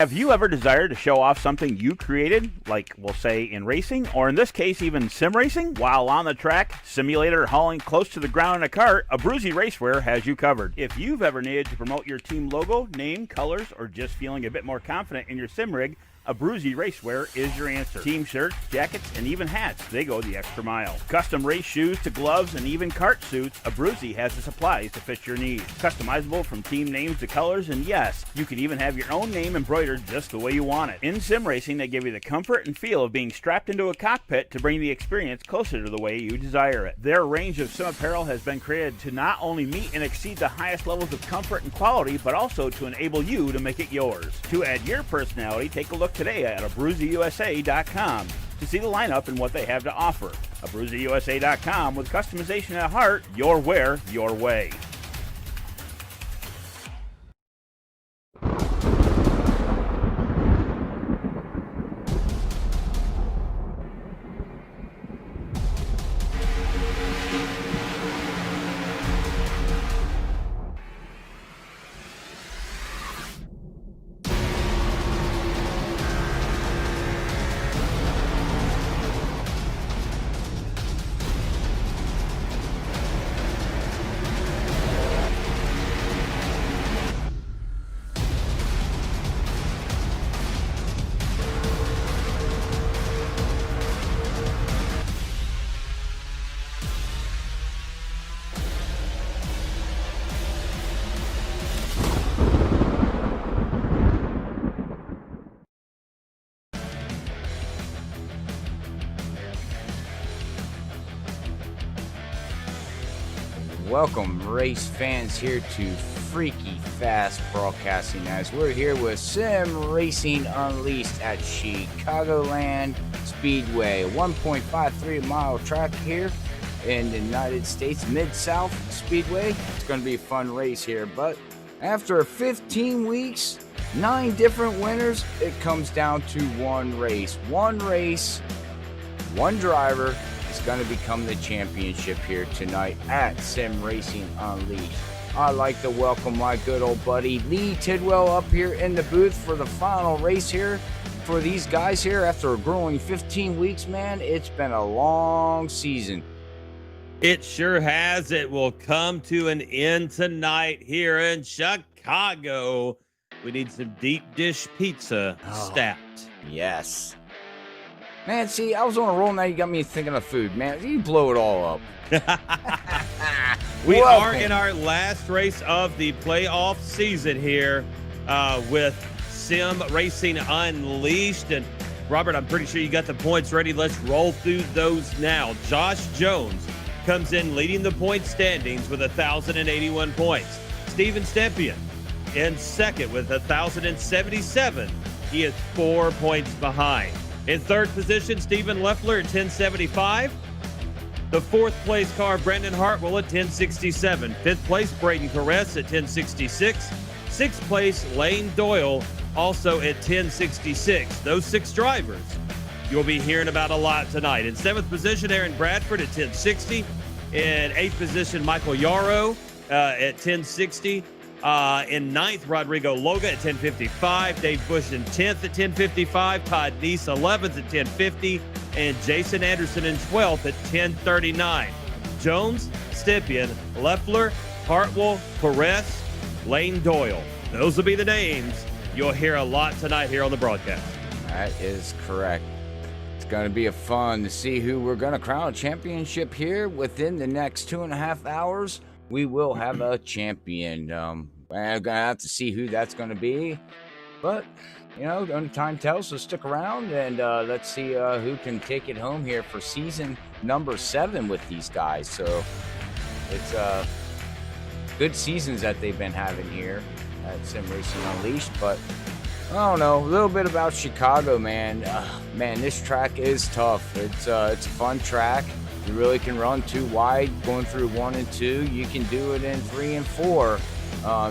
Have you ever desired to show off something you created, like we'll say in racing, or in this case even sim racing? While on the track, simulator, hauling close to the ground in a cart, Abruzzi Racewear has you covered. If you've ever needed to promote your team logo, name, colors, or just feeling a bit more confident in your sim rig, Abruzzi Racewear is your answer. Team shirts, jackets, and even hats, they go the extra mile. Custom race shoes to gloves and even cart suits, Abruzzi has the supplies to fit your needs. Customizable from team names to colors, and yes, you can even have your own name embroidered just the way you want it. In sim racing, they give you the comfort and feel of being strapped into a cockpit to bring the experience closer to the way you desire it. Their range of sim apparel has been created to not only meet and exceed the highest levels of comfort and quality, but also to enable you to make it yours. To add your personality, take a look today at AbruzziUSA.com to see the lineup and what they have to offer. AbruzziUSA.com, with customization at heart, your wear, your way. Welcome, race fans, here to Freaky Fast Broadcasting as we're here with Sim Racing Unleashed at Chicagoland Speedway, a 1.53 mile track here in the United States, Mid-South Speedway. It's going to be a fun race here, but after 15 weeks, 9 different winners, it comes down to one race, one driver is going to become the championship here tonight at Sim Racing Unleashed. I'd like to welcome my good old buddy Lee Tidwell up here in the booth for the final race here for these guys here after a grueling 15 weeks, man. It's been a long season. It sure has. It will come to an end tonight here in Chicago. We need some deep dish pizza stacked. Yes. Man, see, I was on a roll. Now you got me thinking of food, man. You blow it all up. We are in our last race of the playoff season here with Sim Racing Unleashed. And Robert, I'm pretty sure you got the points ready. Let's roll through those now. Josh Jones comes in leading the point standings with 1,081 points. Steven Stempien in second with 1,077. He is 4 points behind. In third position, Stephen Leffler at 1075. The fourth place car, Brandon Hartwell at 1067. Fifth place, Braden Caress at 1066. Sixth place, Lane Doyle also at 1066. Those 6 drivers you'll be hearing about a lot tonight. In seventh position, Aaron Bradford at 1060. In eighth position, Michael Yarrow at 1060. In ninth, Rodrigo Loga at 1055. Dave Bush in 10th at 1055. Todd Neese 11th at 1050. And Jason Anderson in 12th at 1039. Jones, Stempien, Leffler, Hartwell, Perez, Lane Doyle. Those will be the names you'll hear a lot tonight here on the broadcast. That is correct. It's going to be a fun to see who we're going to crown a championship here within the next 2.5 hours. We will have a champion. I'm going to have to see who that's going to be. But, you know, only time tells, so stick around and let's see who can take it home here for season number 7 with these guys. So it's good seasons that they've been having here at Sim Racing Unleashed. But I don't know, a little bit about Chicago, man. Man, this track is tough. It's a fun track. You really can run 2 wide going through 1 and 2. You can do it in 3 and 4.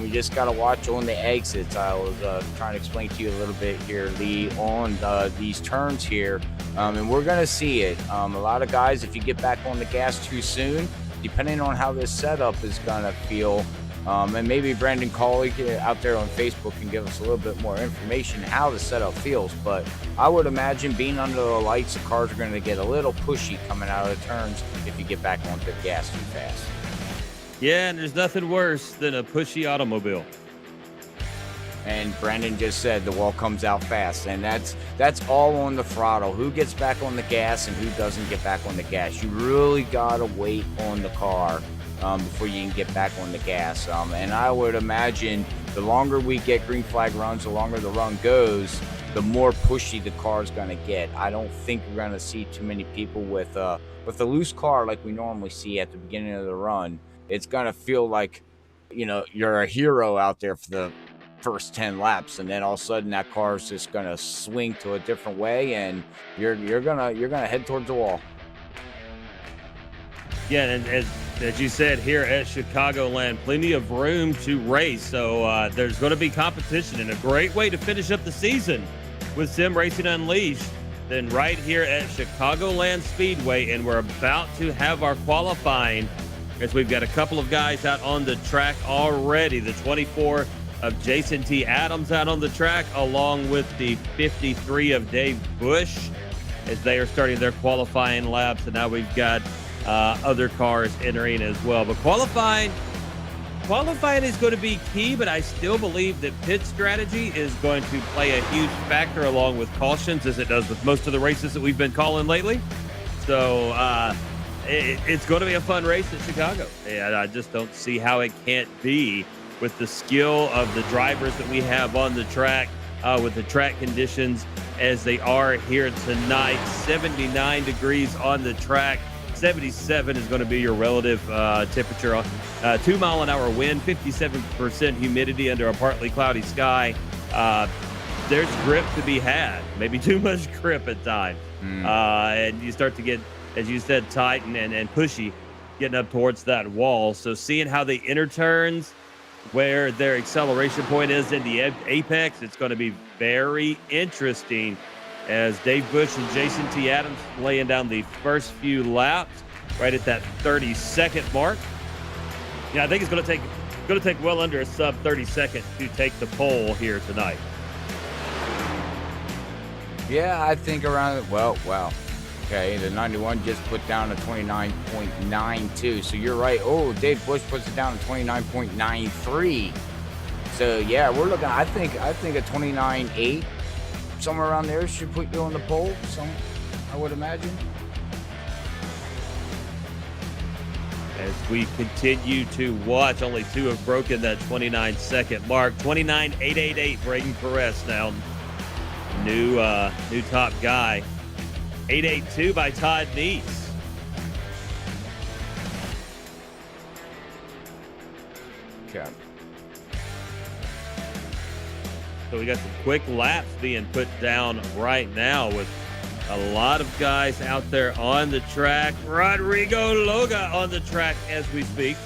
You just got to watch on the exits. I was trying to explain to you a little bit here, Lee, on these turns here. And we're going to see it. A lot of guys, if you get back on the gas too soon, depending on how this setup is going to feel, And maybe Brandon Cawley out there on Facebook can give us a little bit more information how the setup feels. But I would imagine being under the lights, the cars are going to get a little pushy coming out of the turns if you get back onto the gas too fast. Yeah, and there's nothing worse than a pushy automobile. And Brandon just said the wall comes out fast, and that's all on the throttle. Who gets back on the gas and who doesn't get back on the gas? You really gotta wait on the car before you can get back on the gas. And I would imagine the longer we get green flag runs, the longer the run goes, the more pushy the car is gonna get. I don't think we're gonna see too many people with a loose car like we normally see at the beginning of the run. It's gonna feel like, you know, you're a hero out there for the first 10 laps, and then all of a sudden that car is just gonna swing to a different way, and you're gonna head towards the wall. Yeah, and as you said, here at Chicagoland, plenty of room to race, so there's going to be competition, and a great way to finish up the season with Sim Racing Unleashed than right here at Chicagoland Speedway. And we're about to have our qualifying, as we've got a couple of guys out on the track already. The 24 of Jason T. Adams out on the track, along with the 53 of Dave Bush, as they are starting their qualifying laps. And now we've got other cars entering as well. But qualifying is going to be key, but I still believe that pit strategy is going to play a huge factor, along with cautions, as it does with most of the races that we've been calling lately. So it's going to be a fun race at Chicago, and I just don't see how it can't be, with the skill of the drivers that we have on the track, with the track conditions as they are here tonight. 79 degrees on the track. 77 is going to be your relative temperature. 2 mile an hour wind, 57% humidity under a partly cloudy sky. There's grip to be had, maybe too much grip at times. And you start to get, as you said, tight and pushy, getting up towards that wall. So seeing how they enter turns, where their acceleration point is in the apex, it's going to be very interesting, as Dave Bush and Jason T. Adams laying down the first few laps right at that 30-second mark. Yeah, I think it's going to take well under a sub 30 seconds to take the pole here tonight. Yeah, I think around, well, wow. Okay, the 91 just put down a 29.92. So you're right. Oh, Dave Bush puts it down to 29.93. So yeah, we're looking, I think a 29.8, somewhere around there should put you on the pole. I would imagine. As we continue to watch, only two have broken that 29-second mark. 29.888, Braden Perez now, new top guy. 882 by Todd Neese. Okay. So we got some quick laps being put down right now, with a lot of guys out there on the track. Rodrigo Loga on the track as we speak.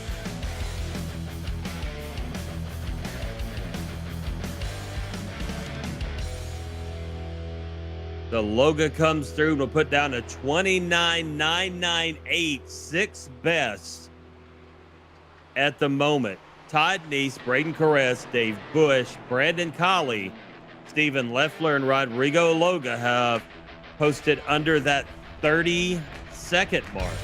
The Loga comes through and will put down a 29.998, sixth best at the moment. Todd Neese, Braden Perez, Dave Bush, Brandon Colley, Stephen Leffler, and Rodrigo Loga have posted under that 30-second mark.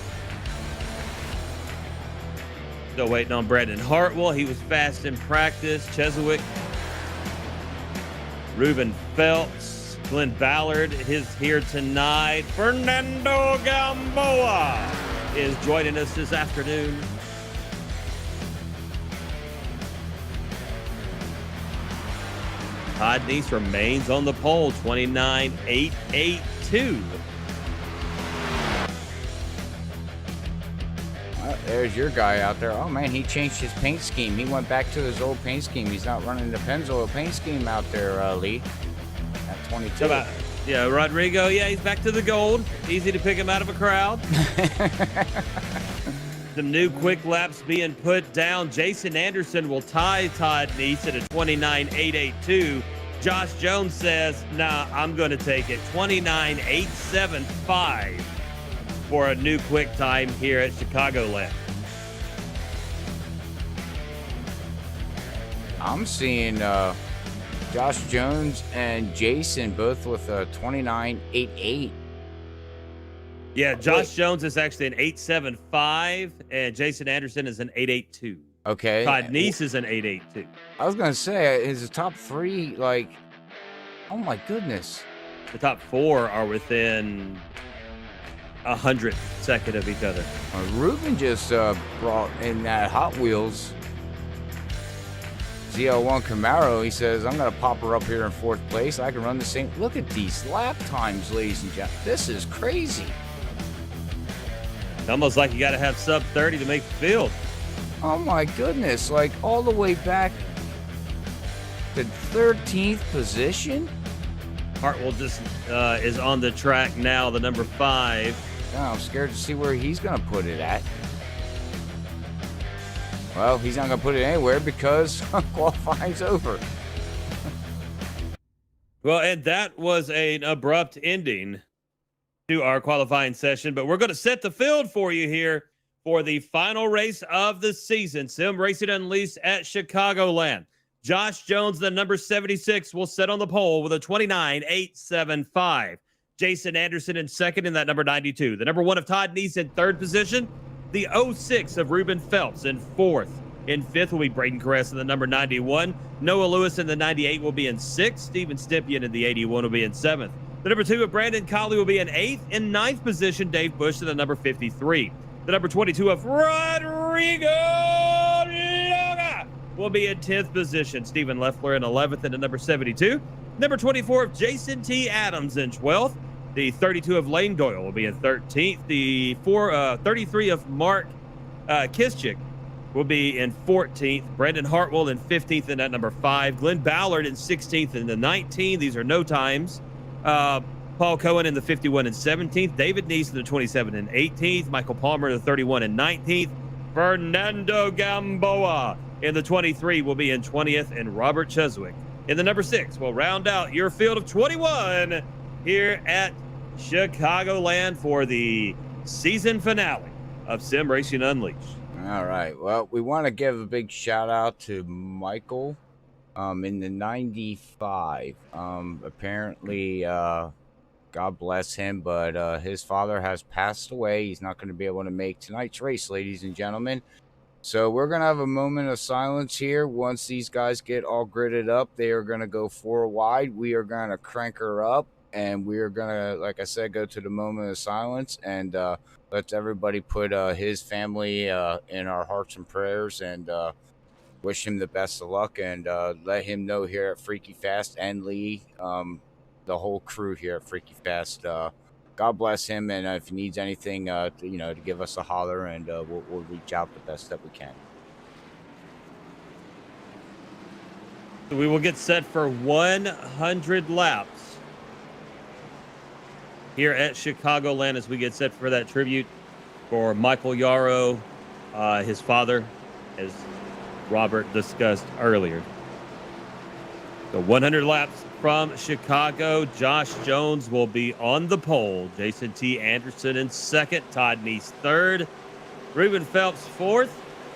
Still waiting on Brandon Hartwell. He was fast in practice. Cheswick, Ruben Phelps, Glenn Ballard is here tonight. Fernando Gamboa is joining us this afternoon. Todd Neese remains on the pole, 29.882. Well, there's your guy out there. Oh man, he changed his paint scheme. He went back to his old paint scheme. He's not running the Pennzoil paint scheme out there, Lee. At 22. Yeah, Rodrigo, yeah, he's back to the gold. Easy to pick him out of a crowd. Some new quick laps being put down. Jason Anderson will tie Todd Neese at a 29.882. Josh Jones says, nah, I'm going to take it. 29.875 for a new quick time here at Chicagoland. I'm seeing Josh Jones and Jason both with a 29.88. Yeah, Josh Jones is actually an 8.75, and Jason Anderson is an 8.82. Okay. Todd Neese is an 8.82. I was gonna say his top three, like, oh my goodness. The top four are within 100-second of each other. Ruben just brought in that Hot Wheels ZL1 Camaro. He says, I'm gonna pop her up here in 4th place. I can run the same. Look at these lap times, ladies and gentlemen. This is crazy. It's almost like you got to have sub 30 to make the field. Oh my goodness, like all the way back to 13th position. Hartwell just is on the track now, the number 5. Now I'm scared to see where he's going to put it at. Well, he's not going to put it anywhere because qualifying's over. Well, and that was an abrupt ending to our qualifying session, but we're going to set the field for you here for the final race of the season, Sim Racing Unleashed at Chicagoland. Josh Jones, the number 76, will set on the pole with a 29.875. Jason Anderson in second in that number 92. The number 1 of Todd Neese in 3rd position. The 06 of Ruben Phelps in 4th. In 5th will be Braden Caress in the number 91. Noah Lewis in the 98 will be in 6th. Steven Stipien in the 81 will be in 7th. The number 2 of Brandon Colley will be in 8th. In 9th position, Dave Bush in the number 53. The number 22 of Rodrigo Loga will be in 10th position. Stephen Leffler in 11th and the number 72. Number 24 of Jason T. Adams in 12th. The 32 of Lane Doyle will be in 13th. The 33 of Mark Kischik will be in 14th. Brendan Hartwell in 15th in that number 5. Glenn Ballard in 16th and the 19. These are no times. Paul Cohen in the 51 and 17th. David Neese in the 27 and 18th. Michael Palmer in the 31 and 19th. Fernando Gamboa in the 23 will be in 20th. And Robert Cheswick in the number 6 will round out your field of 21 here at Chicagoland for the season finale of Sim Racing Unleashed. All right. Well, we want to give a big shout out to Michael in the 95. Apparently, God bless him, but his father has passed away. He's not going to be able to make tonight's race, ladies and gentlemen. So we're going to have a moment of silence here. Once these guys get all gridded up, they are going to go 4 wide. We are going to crank her up, and we are going to, like I said, go to the moment of silence and let everybody put his family in our hearts and prayers and wish him the best of luck and let him know here at Freaky Fast and Lee, the whole crew here at Freaky Fast. God bless him, and if he needs anything, to give us a holler, and we'll reach out the best that we can. We will get set for 100 laps here at Chicagoland as we get set for that tribute for Michael Yarrow, his father, as Robert discussed earlier. So 100 laps from Chicago. Josh Jones will be on the pole. Jason T. Anderson in 2nd. Todd Neese 3rd. Ruben Phelps 4th.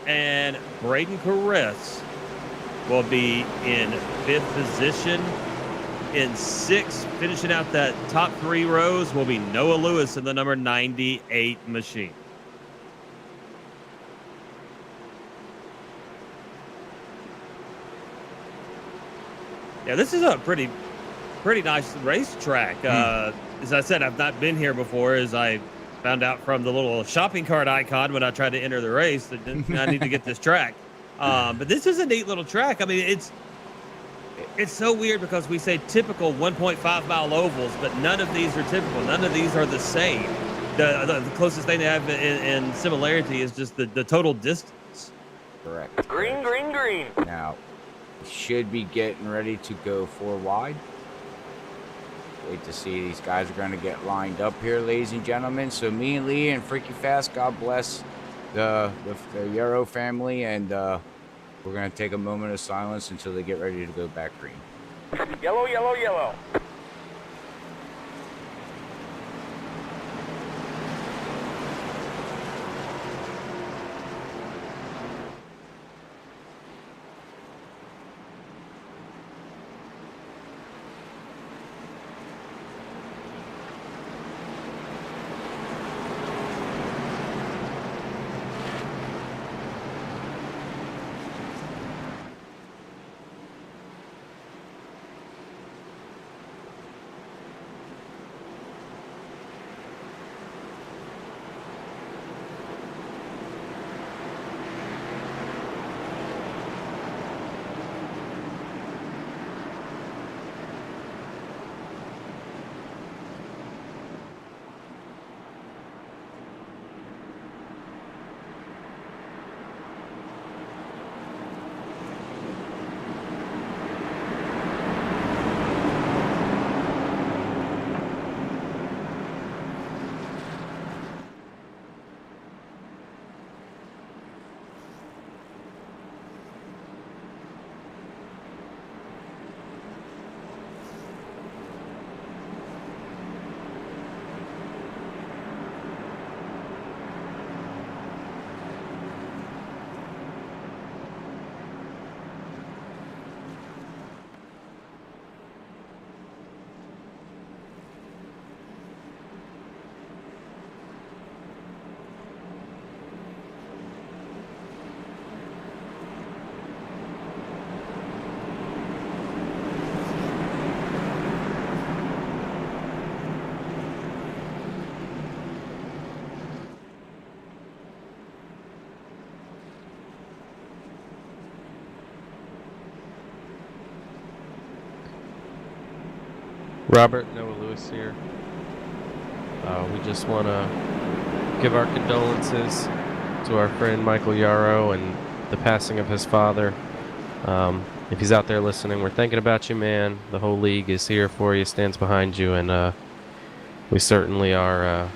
And Braden Caress will be in 5th position. In 6th, finishing out that top 3 rows, will be Noah Lewis in the number 98 machine. Yeah, this is a pretty nice racetrack. As I said, I've not been here before, as I found out from the little shopping cart icon when I tried to enter the race that I need to get this track. But this is a neat little track. I mean, it's so weird because we say typical 1.5 mile ovals, but none of these are typical. None of these are the same. The closest thing they have in similarity is just the total distance. Correct. Green, green, green. Now, should be getting ready to go 4 wide. Wait to see. These guys are going to get lined up here, ladies and gentlemen. So me and Lee and Freaky Fast, God bless the Yarrow family, and we're going to take a moment of silence until they get ready to go back green. Yellow, yellow, yellow. Robert, Noah Lewis here. We just want to give our condolences to our friend Michael Yarrow and the passing of his father. If he's out there listening, we're thinking about you, man. The whole league is here for you, stands behind you, and we certainly are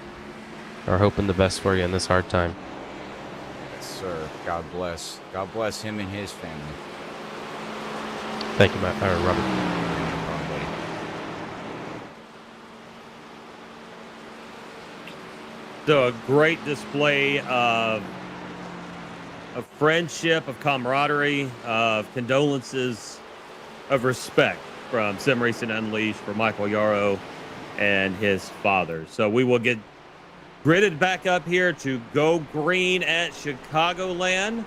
hoping the best for you in this hard time. Yes, sir. God bless. God bless him and his family. Thank you, Robert. So a great display of friendship, of camaraderie, of condolences, of respect from Sim Racing Unleashed for Michael Yarrow and his father. So we will get gridded back up here to go green at Chicagoland.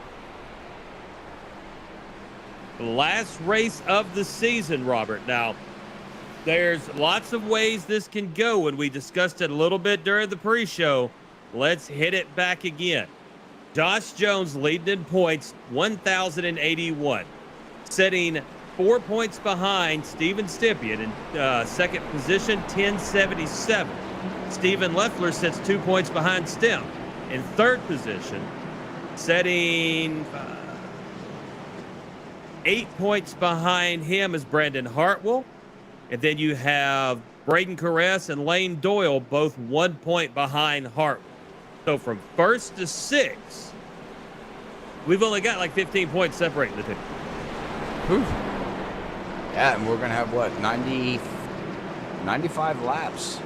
The last race of the season, Robert. Now, there's lots of ways this can go, and we discussed it a little bit during the pre-show. Let's hit it back again. Josh Jones leading in points, 1,081, setting 4 points behind Steven Stippian in second position, 1077. Steven Leffler sits 2 points behind Stem in third position, setting 8 points behind him is Brandon Hartwell. And then you have Braden Caress and Lane Doyle, both 1 point behind Hartwell. So from first to sixth, we've only got like 15 points separating the two. Whew. Yeah, and we're going to have, what, 95 laps.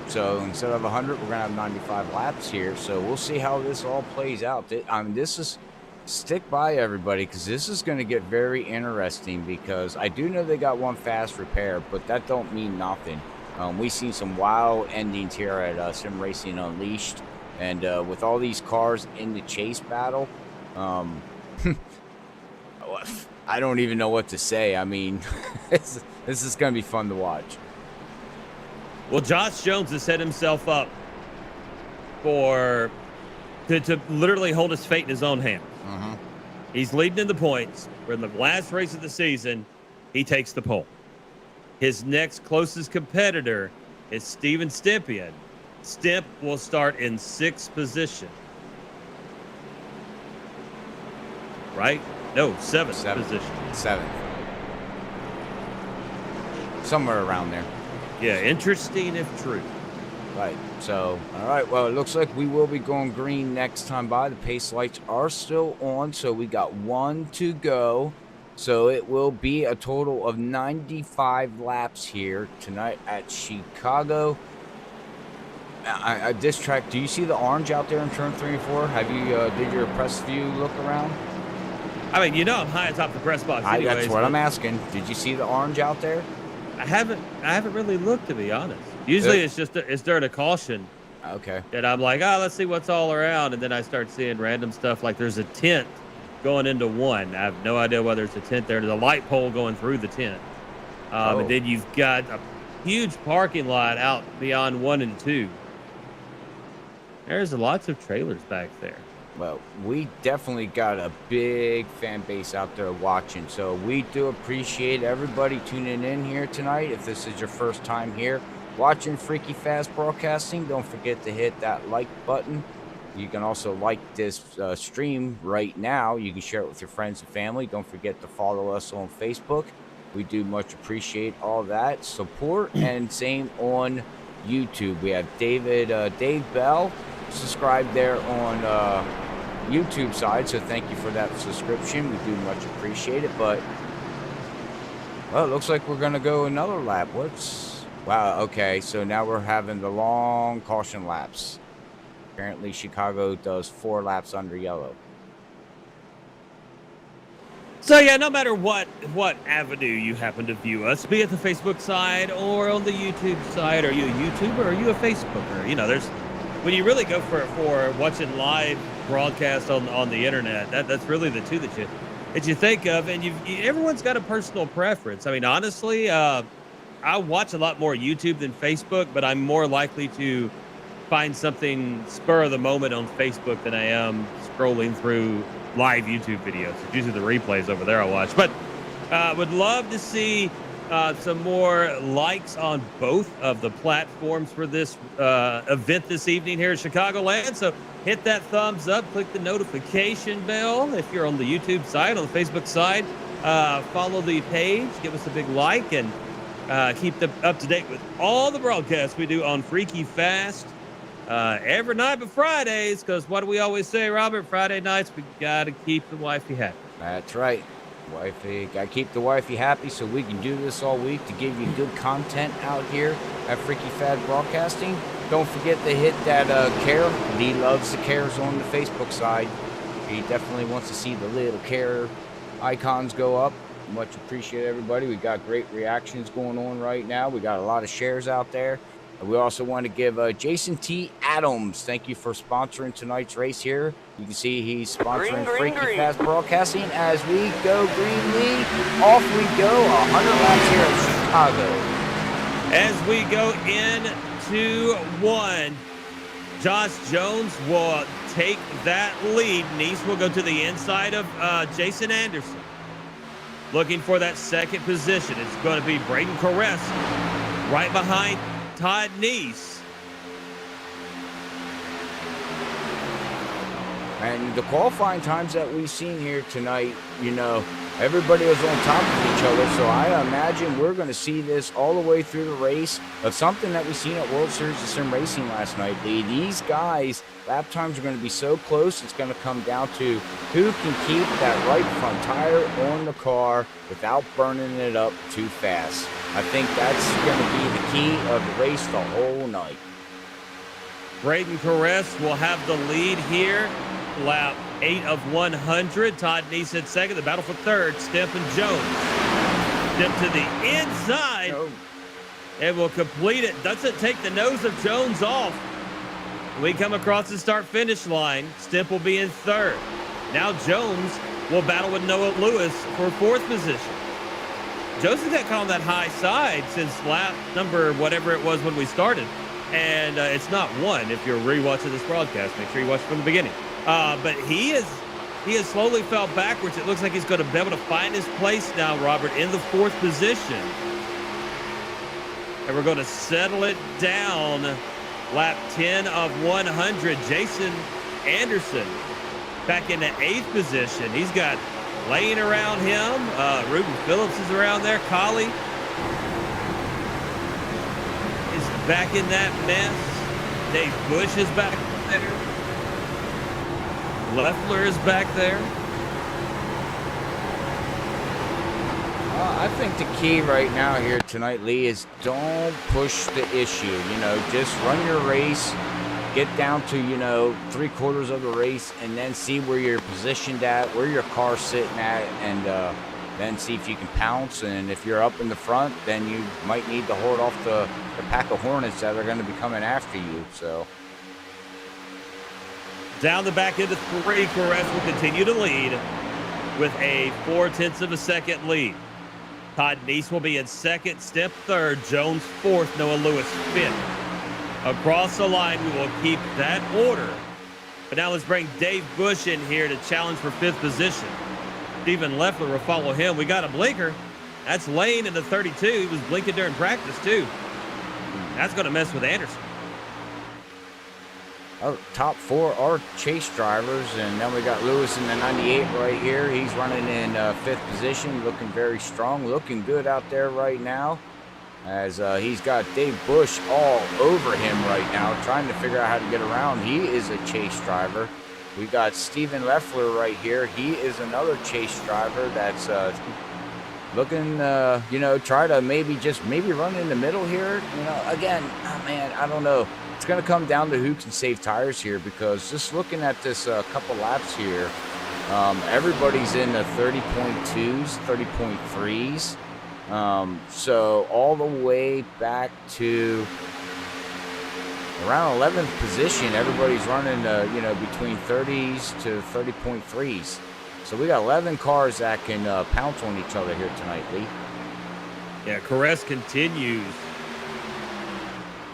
So instead of 100, we're going to have 95 laps here. So we'll see how this all plays out. This is... Stick by, everybody, because this is going to get very interesting, because I do know they got one fast repair, but that don't mean nothing. We've seen some wild endings here at Sim Racing Unleashed, and with all these cars in the chase battle, I don't even know what to say. I mean, this is going to be fun to watch. Well, Josh Jones has set himself up to literally hold his fate in his own hands. He's leading in the points. We're in the last race of the season. He takes the pole. His next closest competitor is Steven Stippian. Stimp will start in sixth position. Right? No, seventh position. Seventh. Somewhere around there. Yeah, interesting if true. Right, so, all right, well, it looks like we will be going green next time by. The pace lights are still on, so we got one to go. So it will be a total of 95 laps here tonight at Chicago. This track, do you see the orange out there in turn 3 and 4? Have you, did your press view look around? I mean, I'm high atop the press box anyways. That's what I'm asking. Did you see the orange out there? I haven't really looked, to be honest. Usually it's during a caution. Okay. And I'm like, let's see what's all around. And then I start seeing random stuff like there's a tent going into one. I have no idea whether it's a tent there. There's a light pole going through the tent. And then you've got a huge parking lot out beyond 1 and 2. There's lots of trailers back there. Well, we definitely got a big fan base out there watching. So we do appreciate everybody tuning in here tonight. If this is your first time here watching Freaky Fast Broadcasting, don't forget to hit that like button. You can also like this stream right now. You can share it with your friends and family. Don't forget to follow us on Facebook. We do much appreciate all that support. And same on YouTube. We have Dave Bell subscribed there on YouTube side, so thank you for that subscription. We do much appreciate it. But well, it looks like we're gonna go another lap. Wow, okay, so now we're having the long caution laps. Apparently Chicago does 4 laps under yellow. So yeah, no matter what avenue you happen to view us, be it the Facebook side or on the YouTube side, are you a YouTuber or are you a Facebooker? There's when you really go for watching live broadcast on the internet, that's really the two that you think of, and everyone's got a personal preference. I mean, honestly, I watch a lot more YouTube than Facebook, but I'm more likely to find something spur of the moment on Facebook than I am scrolling through live YouTube videos. It's usually the replays over there I watch. But would love to see some more likes on both of the platforms for this event this evening here at Chicagoland. So hit that thumbs up, click the notification bell if you're on the YouTube side, on the Facebook side. Follow the page, give us a big like, and keep up to date with all the broadcasts we do on Freaky Fast every night but Fridays, because what do we always say, Robert? Friday nights, we got to keep the wifey happy. That's right. Wifey, gotta keep the wifey happy so we can do this all week to give you good content out here at Freaky Fad Broadcasting. Don't forget to hit that care. Lee loves the cares on the Facebook side. He definitely wants to see the little care icons go up. Much appreciate everybody. We got great reactions going on right now. We got a lot of shares out there. We also want to give Jason T. Adams, thank you for sponsoring tonight's race here. You can see he's sponsoring Freaky Fast Broadcasting as we go green lead. Off we go, 100 laps here at Chicago. As we go into one, Josh Jones will take that lead. Nice will go to the inside of Jason Anderson. Looking for that second position. It's going to be Braden Caress right behind Todd Nice. And the qualifying times that we've seen here tonight, you know, everybody was on top of each other. So I imagine we're going to see this all the way through the race of something that we seen at World Series of Sim Racing last night. These guys, lap times are going to be so close. It's going to come down to who can keep that right front tire on the car without burning it up too fast. I think that's going to be the key of the race the whole night. Braden Caress will have the lead here. Lap 8 of 100. Todd Nice at second. The battle for third. Stemp and Jones. Stemp to the inside. And will complete it. Doesn't take the nose of Jones off. We come across the start-finish line. Stemp will be in third. Now Jones will battle with Noah Lewis for fourth position. Jones has got caught on that high side since lap number whatever it was when we started. And it's not one if you're rewatching this broadcast. Make sure you watch from the beginning. But he has slowly fell backwards. It looks like he's going to be able to find his place now, Robert, in the fourth position. And we're going to settle it down. Lap 10 of 100. Jason Anderson back in the eighth position. He's got Lane around him. Ruben Phillips is around there. Collie is back in that mess. Dave Bush is back there. Leffler is back there. I think the key right now here tonight, Lee, is don't push the issue. You know, just run your race, get down to, you know, 3/4 of the race, and then see where you're positioned at, where your car's sitting at, and then see if you can pounce. And if you're up in the front, then you might need to hold off the pack of Hornets that are going to be coming after you. So. Down the back into three, Caress will continue to lead with a 0.4 of a second lead. Todd Nice will be in second, Stemp third, Jones fourth, Noah Lewis fifth. Across the line, we will keep that order. But now let's bring Dave Bush in here to challenge for fifth position. Stephen Leffler will follow him. We got a blinker. That's Lane in the 32. He was blinking during practice, too. That's going to mess with Anderson. Our top four are chase drivers, and then we got Lewis in the 98 right here. He's running in fifth position, looking very strong, looking good out there right now, as he's got Dave Bush all over him right now, trying to figure out how to get around. He is a chase driver. We got Stephen Leffler right here. He is another chase driver that's looking, you know, try to maybe run in the middle here. You know, again, oh man, I don't know. It's going to come down to who can save tires here, because just looking at this couple laps here, everybody's in the 30.2s, 30.3s. So all the way back to around 11th position, everybody's running, you know, between 30s to 30.3s. So we got 11 cars that can pounce on each other here tonight, Lee. Yeah, Caress continues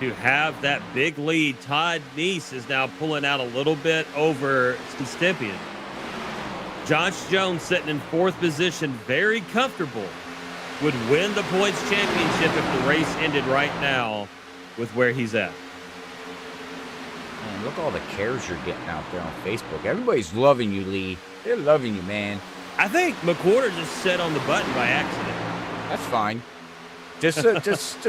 to have that big lead. Todd Nice is now pulling out a little bit over Stempian. Josh Jones sitting in fourth position, very comfortable would win the points championship if the race ended right now with where he's at. Man, look at all the cares you're getting out there on Facebook. Everybody's loving you, Lee. They're loving you, man. I think McWhorter just set on the button by accident. That's fine. Just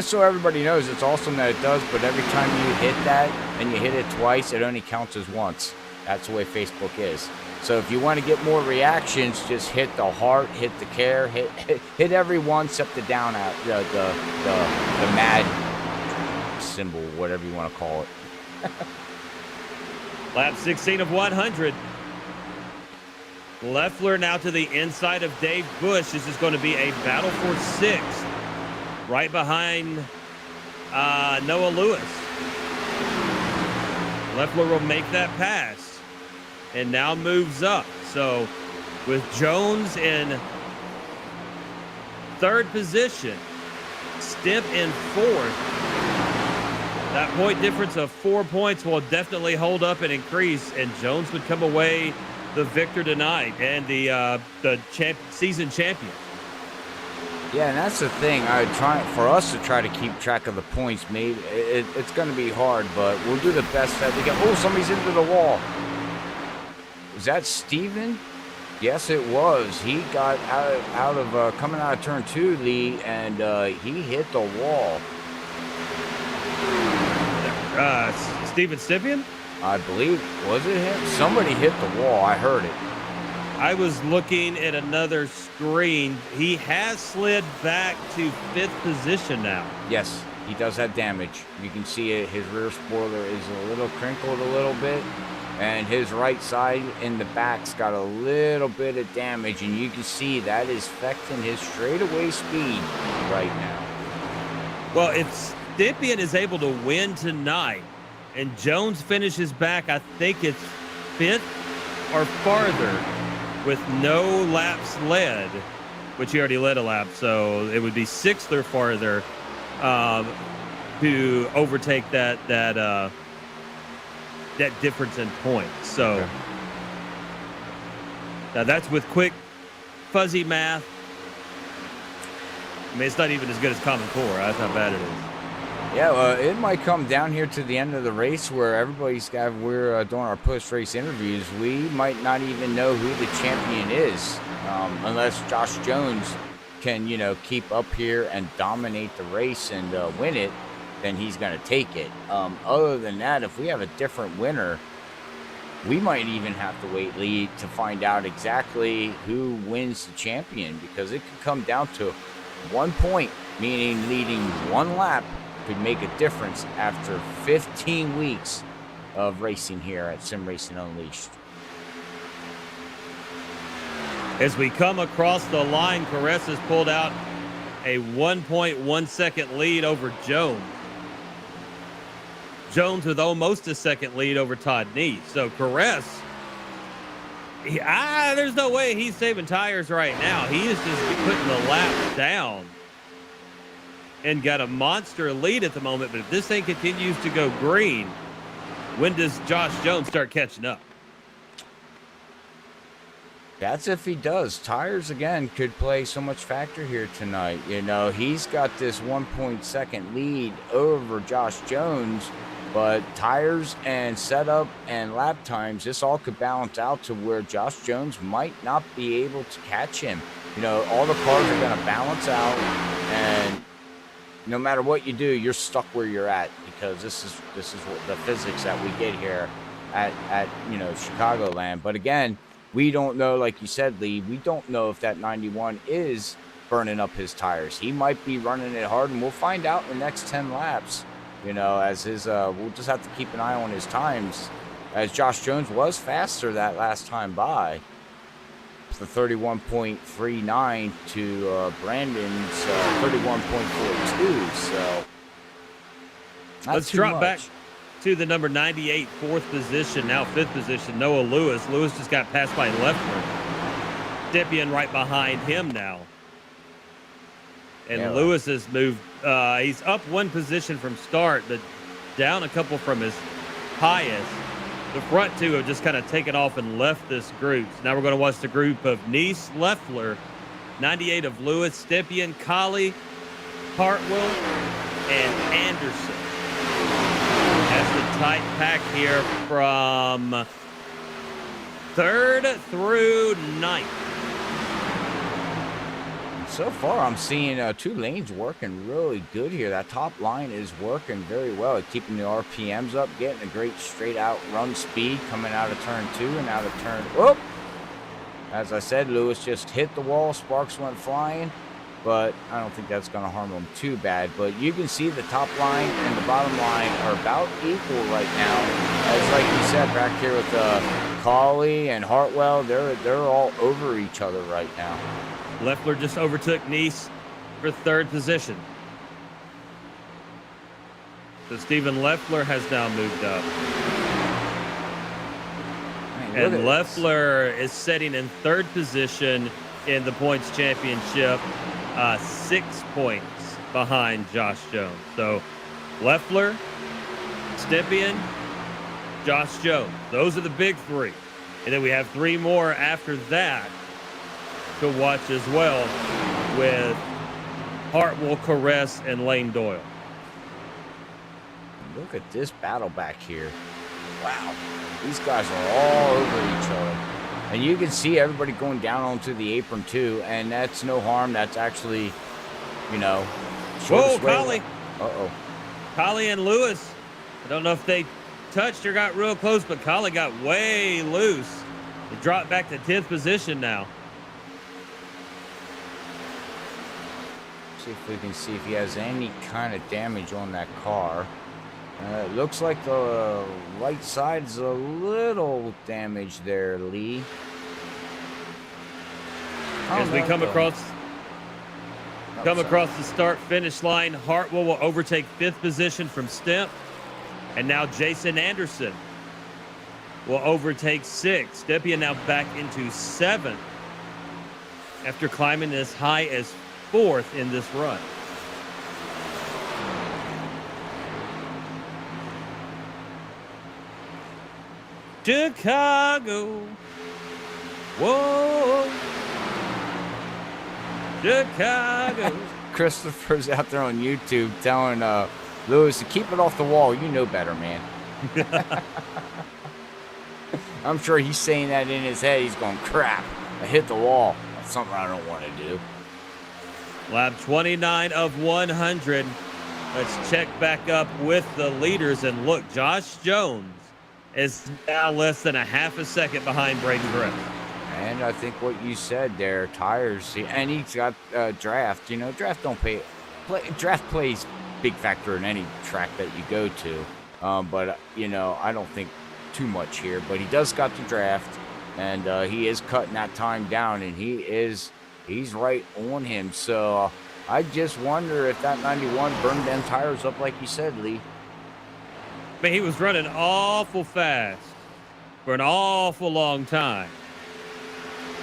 so everybody knows, it's awesome that it does, but every time you hit that and you hit it twice, it only counts as once. That's the way Facebook is. So if you want to get more reactions, just hit the heart, hit the care, hit every one except the down out, the mad symbol, whatever you want to call it. Lap 16 of 100. Leffler now to the inside of Dave Bush. This is going to be a battle for sixth, right behind Noah Lewis. Leffler will make that pass and now moves up. So with Jones in third position, Stipp in fourth, that point difference of 4 points will definitely hold up and increase, and Jones would come away the victor tonight and the season champion. Yeah, and that's the thing. For us to try to keep track of the points, maybe it's going to be hard, but we'll do the best that we can. Oh, somebody's into the wall. Was that Steven? Yes, it was. He got out of coming out of turn 2, Lee, and he hit the wall. Steven Stippian? I believe, was it him? Somebody hit the wall. I heard it. I was looking at another screen. He has slid back to fifth position now. Yes, he does have damage. You can see it. His rear spoiler is a little crinkled a little bit, and his right side in the back's got a little bit of damage, and you can see that is affecting his straightaway speed right now. Well, if Stippian is able to win tonight and Jones finishes back, I think it's fifth or farther with no laps led, which he already led a lap, so it would be sixth or farther to overtake that difference in points. So okay. Now that's with quick, fuzzy math. I mean, it's not even as good as Common Core. That's how bad it is. Yeah, well, it might come down here to the end of the race where we're doing our post-race interviews. We might not even know who the champion is unless Josh Jones can, keep up here and dominate the race and win it. Then he's going to take it. Other than that, if we have a different winner, we might even have to wait, Lee, to find out exactly who wins the champion, because it could come down to 1 point, meaning leading one lap could make a difference after 15 weeks of racing here at Sim Racing Unleashed. As we come across the line, Caress has pulled out a 1.1 second lead over Jones. Jones with almost a second lead over Todd Neese. So Caress, there's no way he's saving tires right now. He is just putting the lap down and got a monster lead at the moment. But if this thing continues to go green, when does Josh Jones start catching up? That's if he does. Tires, again, could play so much factor here tonight. He's got this 1.2 lead over Josh Jones, but tires and setup and lap times, this all could balance out to where Josh Jones might not be able to catch him. All the cars are going to balance out, and no matter what you do, you're stuck where you're at, because this is what the physics that we get here at Chicagoland. But again, we don't know, like you said, Lee, we don't know if that 91 is burning up his tires. He might be running it hard, and we'll find out in the next 10 laps. As his we'll just have to keep an eye on his times, as Josh Jones was faster that last time by. The 31.39 to Brandon's 31.42. So let's drop back to the number 98, fourth position, now fifth position, Noah Lewis. Lewis just got passed by Leffler. Stippian right behind him now. And Lewis has moved. He's up one position from start, but down a couple from his highest. The front two have just kind of taken off and left this group. So now we're going to watch the group of Neese, Leffler, 98 of Lewis, Stipien, Colley, Hartwell, and Anderson. That's the tight pack here from 3rd through 9th. So far, I'm seeing 2 lanes working really good here. That top line is working very well at keeping the RPMs up, getting a great straight out run speed coming out of turn 2 and out of turn. Whoop! As I said, Lewis just hit the wall. Sparks went flying, but I don't think that's going to harm him too bad. But you can see the top line and the bottom line are about equal right now. As like you said, back here with Colley and Hartwell, they're all over each other right now. Leffler just overtook Nice for 3rd position. So Stephen Leffler has now moved up. Man, and Leffler is sitting in 3rd position in the points championship, 6 points behind Josh Jones. So Leffler, Stipien, Josh Jones. Those are the big 3. And then we have 3 more after that to watch as well, with Hartwell, Caress, and Lane Doyle. Look at this battle back here. Wow. These guys are all over each other. And you can see everybody going down onto the apron too, and that's no harm. That's actually, you know, Whoa, Colley. Uh-oh. Colley and Lewis. I don't know if they touched or got real close, but Colley got way loose. He dropped back to 10th position now. See if we can see if he has any kind of damage on that car. It looks like the right side's a little damaged there, Lee. As we come across the start-finish line, Hartwell will overtake 5th position from Stemp. And now Jason Anderson will overtake 6th. Stipien now back into 7th after climbing as high as 4th in this run. Chicago. Whoa. Chicago. Christopher's out there on YouTube telling Lewis to keep it off the wall. You know better, man. I'm sure he's saying that in his head. He's going, crap, I hit the wall. That's something I don't want to do. Lap 29 of 100. Let's check back up with the leaders. And look, Josh Jones is now less than a half a second behind Braden Griff. And I think what you said there, tires, and he's got draft. You know, draft draft plays big factor in any track that you go to. But, you know, I don't think too much here. But he does got the draft, and he is cutting that time down, and he's right on him. So I just wonder if that 91 burned them tires up like you said, Lee. But he was running awful fast for an awful long time.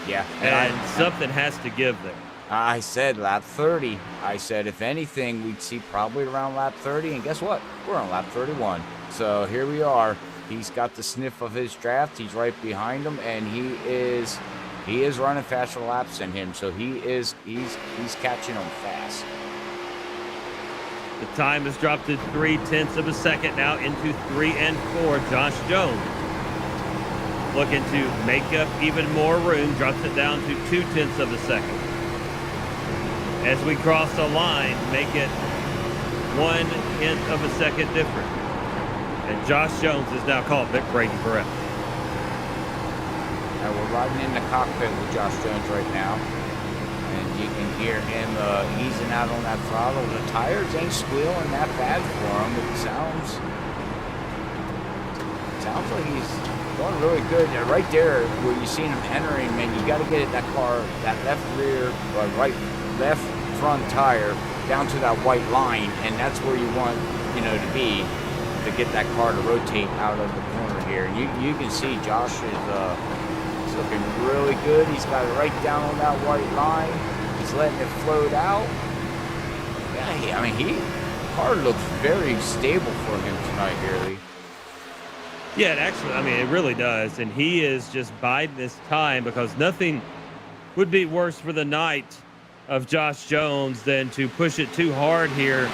Yeah. And something has to give there. I said lap 30. I said, if anything, we'd see probably around lap 30. And guess what? We're on lap 31. So here we are. He's got the sniff of his draft. He's right behind him, and he is running faster laps than him. So he's catching him fast. The time has dropped to 0.3 of a second now into 3 and 4. Josh Jones looking to make up even more room, drops it down to 0.2 of a second. As we cross the line, make it 0.1 of a second different. And Josh Jones is now called Braden Griff. We're riding in the cockpit with Josh Jones right now. And you can hear him easing out on that throttle. The tires ain't squealing that bad for him. It sounds like he's going really good. Right there where you seen him entering, man, you got to get that car, that left front tire down to that white line, and that's where you want, you know, to be to get that car to rotate out of the corner here. And you can see Josh is looking really good. He's got it right down on that white line. He's letting it float out. Yeah, the car looks very stable for him tonight here, Lee. Yeah, it actually, it really does. And he is just biding this time because nothing would be worse for the night of Josh Jones than to push it too hard here,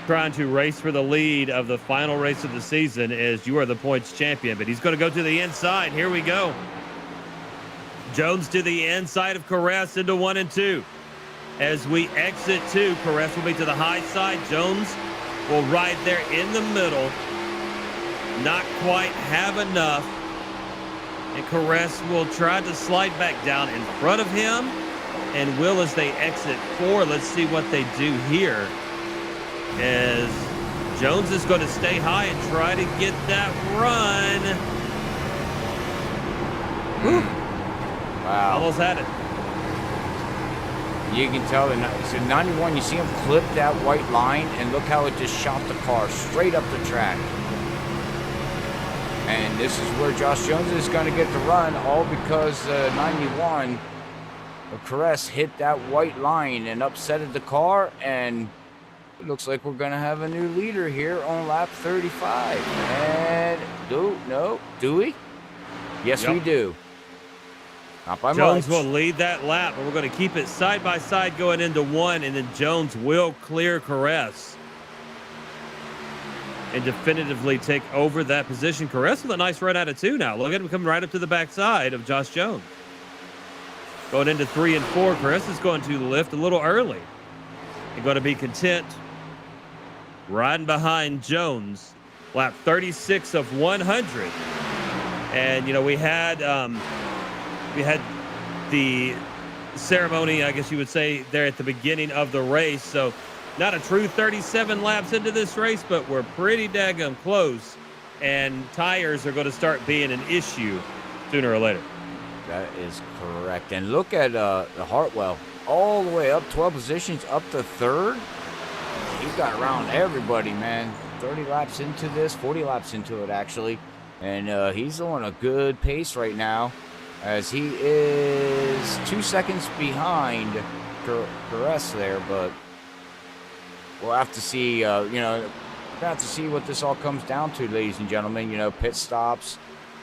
trying to race for the lead of the final race of the season as you are the points champion. But he's going to go to the inside. Here we go. Jones to the inside of Caress into 1 and 2. As we exit 2, Caress will be to the high side. Jones will ride there in the middle. Not quite have enough. And Caress will try to slide back down in front of him. And will as they exit 4. Let's see what they do here. As Jones is going to stay high and try to get that run. Wow. Almost had it. You can tell so 91, you see him clip that white line, and look how it just shot the car straight up the track. And this is where Josh Jones is going to get the run, all because 91, the Caress hit that white line and upsetted the car, and it looks like we're going to have a new leader here on lap 35. And do we? Yes, Yep. we do. Not by Jones much. will lead that lap, but we're going to keep it side by side going into 1, and then Jones will clear Caress and definitively take over that position. Caress with a nice run out of 2 now. Look at him coming right up to the backside of Josh Jones. Going into 3 and 4, Caress is going to lift a little early and going to be content riding behind Jones. Lap 36 of 100. And, you know, we had the ceremony, I guess you would say, there at the beginning of the race. So not a true 37 laps into this race, but we're pretty daggum close. And tires are going to start being an issue sooner or later. That is correct. And look at the Hartwell all the way up 12 positions up to 3rd. He's got around everybody, man. 30 laps into this, 40 laps into it, actually. And he's on a good pace right now, as he is 2 seconds behind Caress there, but we'll have to see, we're going to have to see what this all comes down to, ladies and gentlemen. You know, pit stops,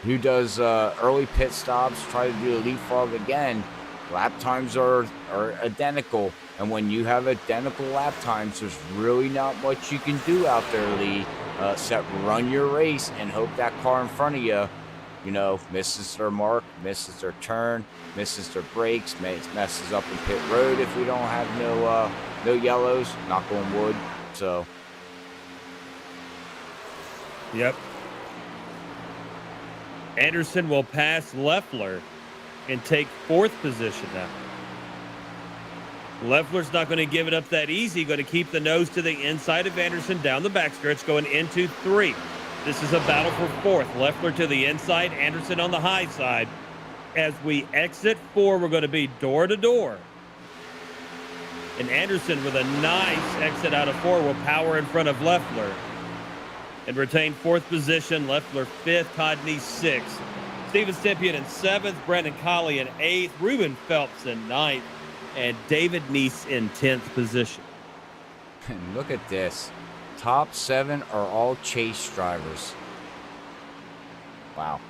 who does early pit stops, try to do a leapfrog again. Lap times are identical, and when you have identical lap times, there's really not much you can do out there, Lee, except run your race and hope that car in front of you, you know, misses their mark, misses their turn, misses their brakes, messes up in pit road if we don't have no yellows, knock on wood. So, Yep. Anderson will pass Leffler and take 4th position now. Leffler's not going to give it up that easy. Going to keep the nose to the inside of Anderson down the backstretch, going into 3. This is a battle for 4th. Leffler to the inside, Anderson on the high side. As we exit 4, we're going to be door to door. And Anderson with a nice exit out of 4 will power in front of Leffler and retain 4th position. Leffler 5th, Codney 6th. Steven Stippian in 7th, Brandon Colley in 8th, Ruben Phelps in 9th, and David Neese in 10th position. and look at this. Top 7 are all chase drivers. Wow.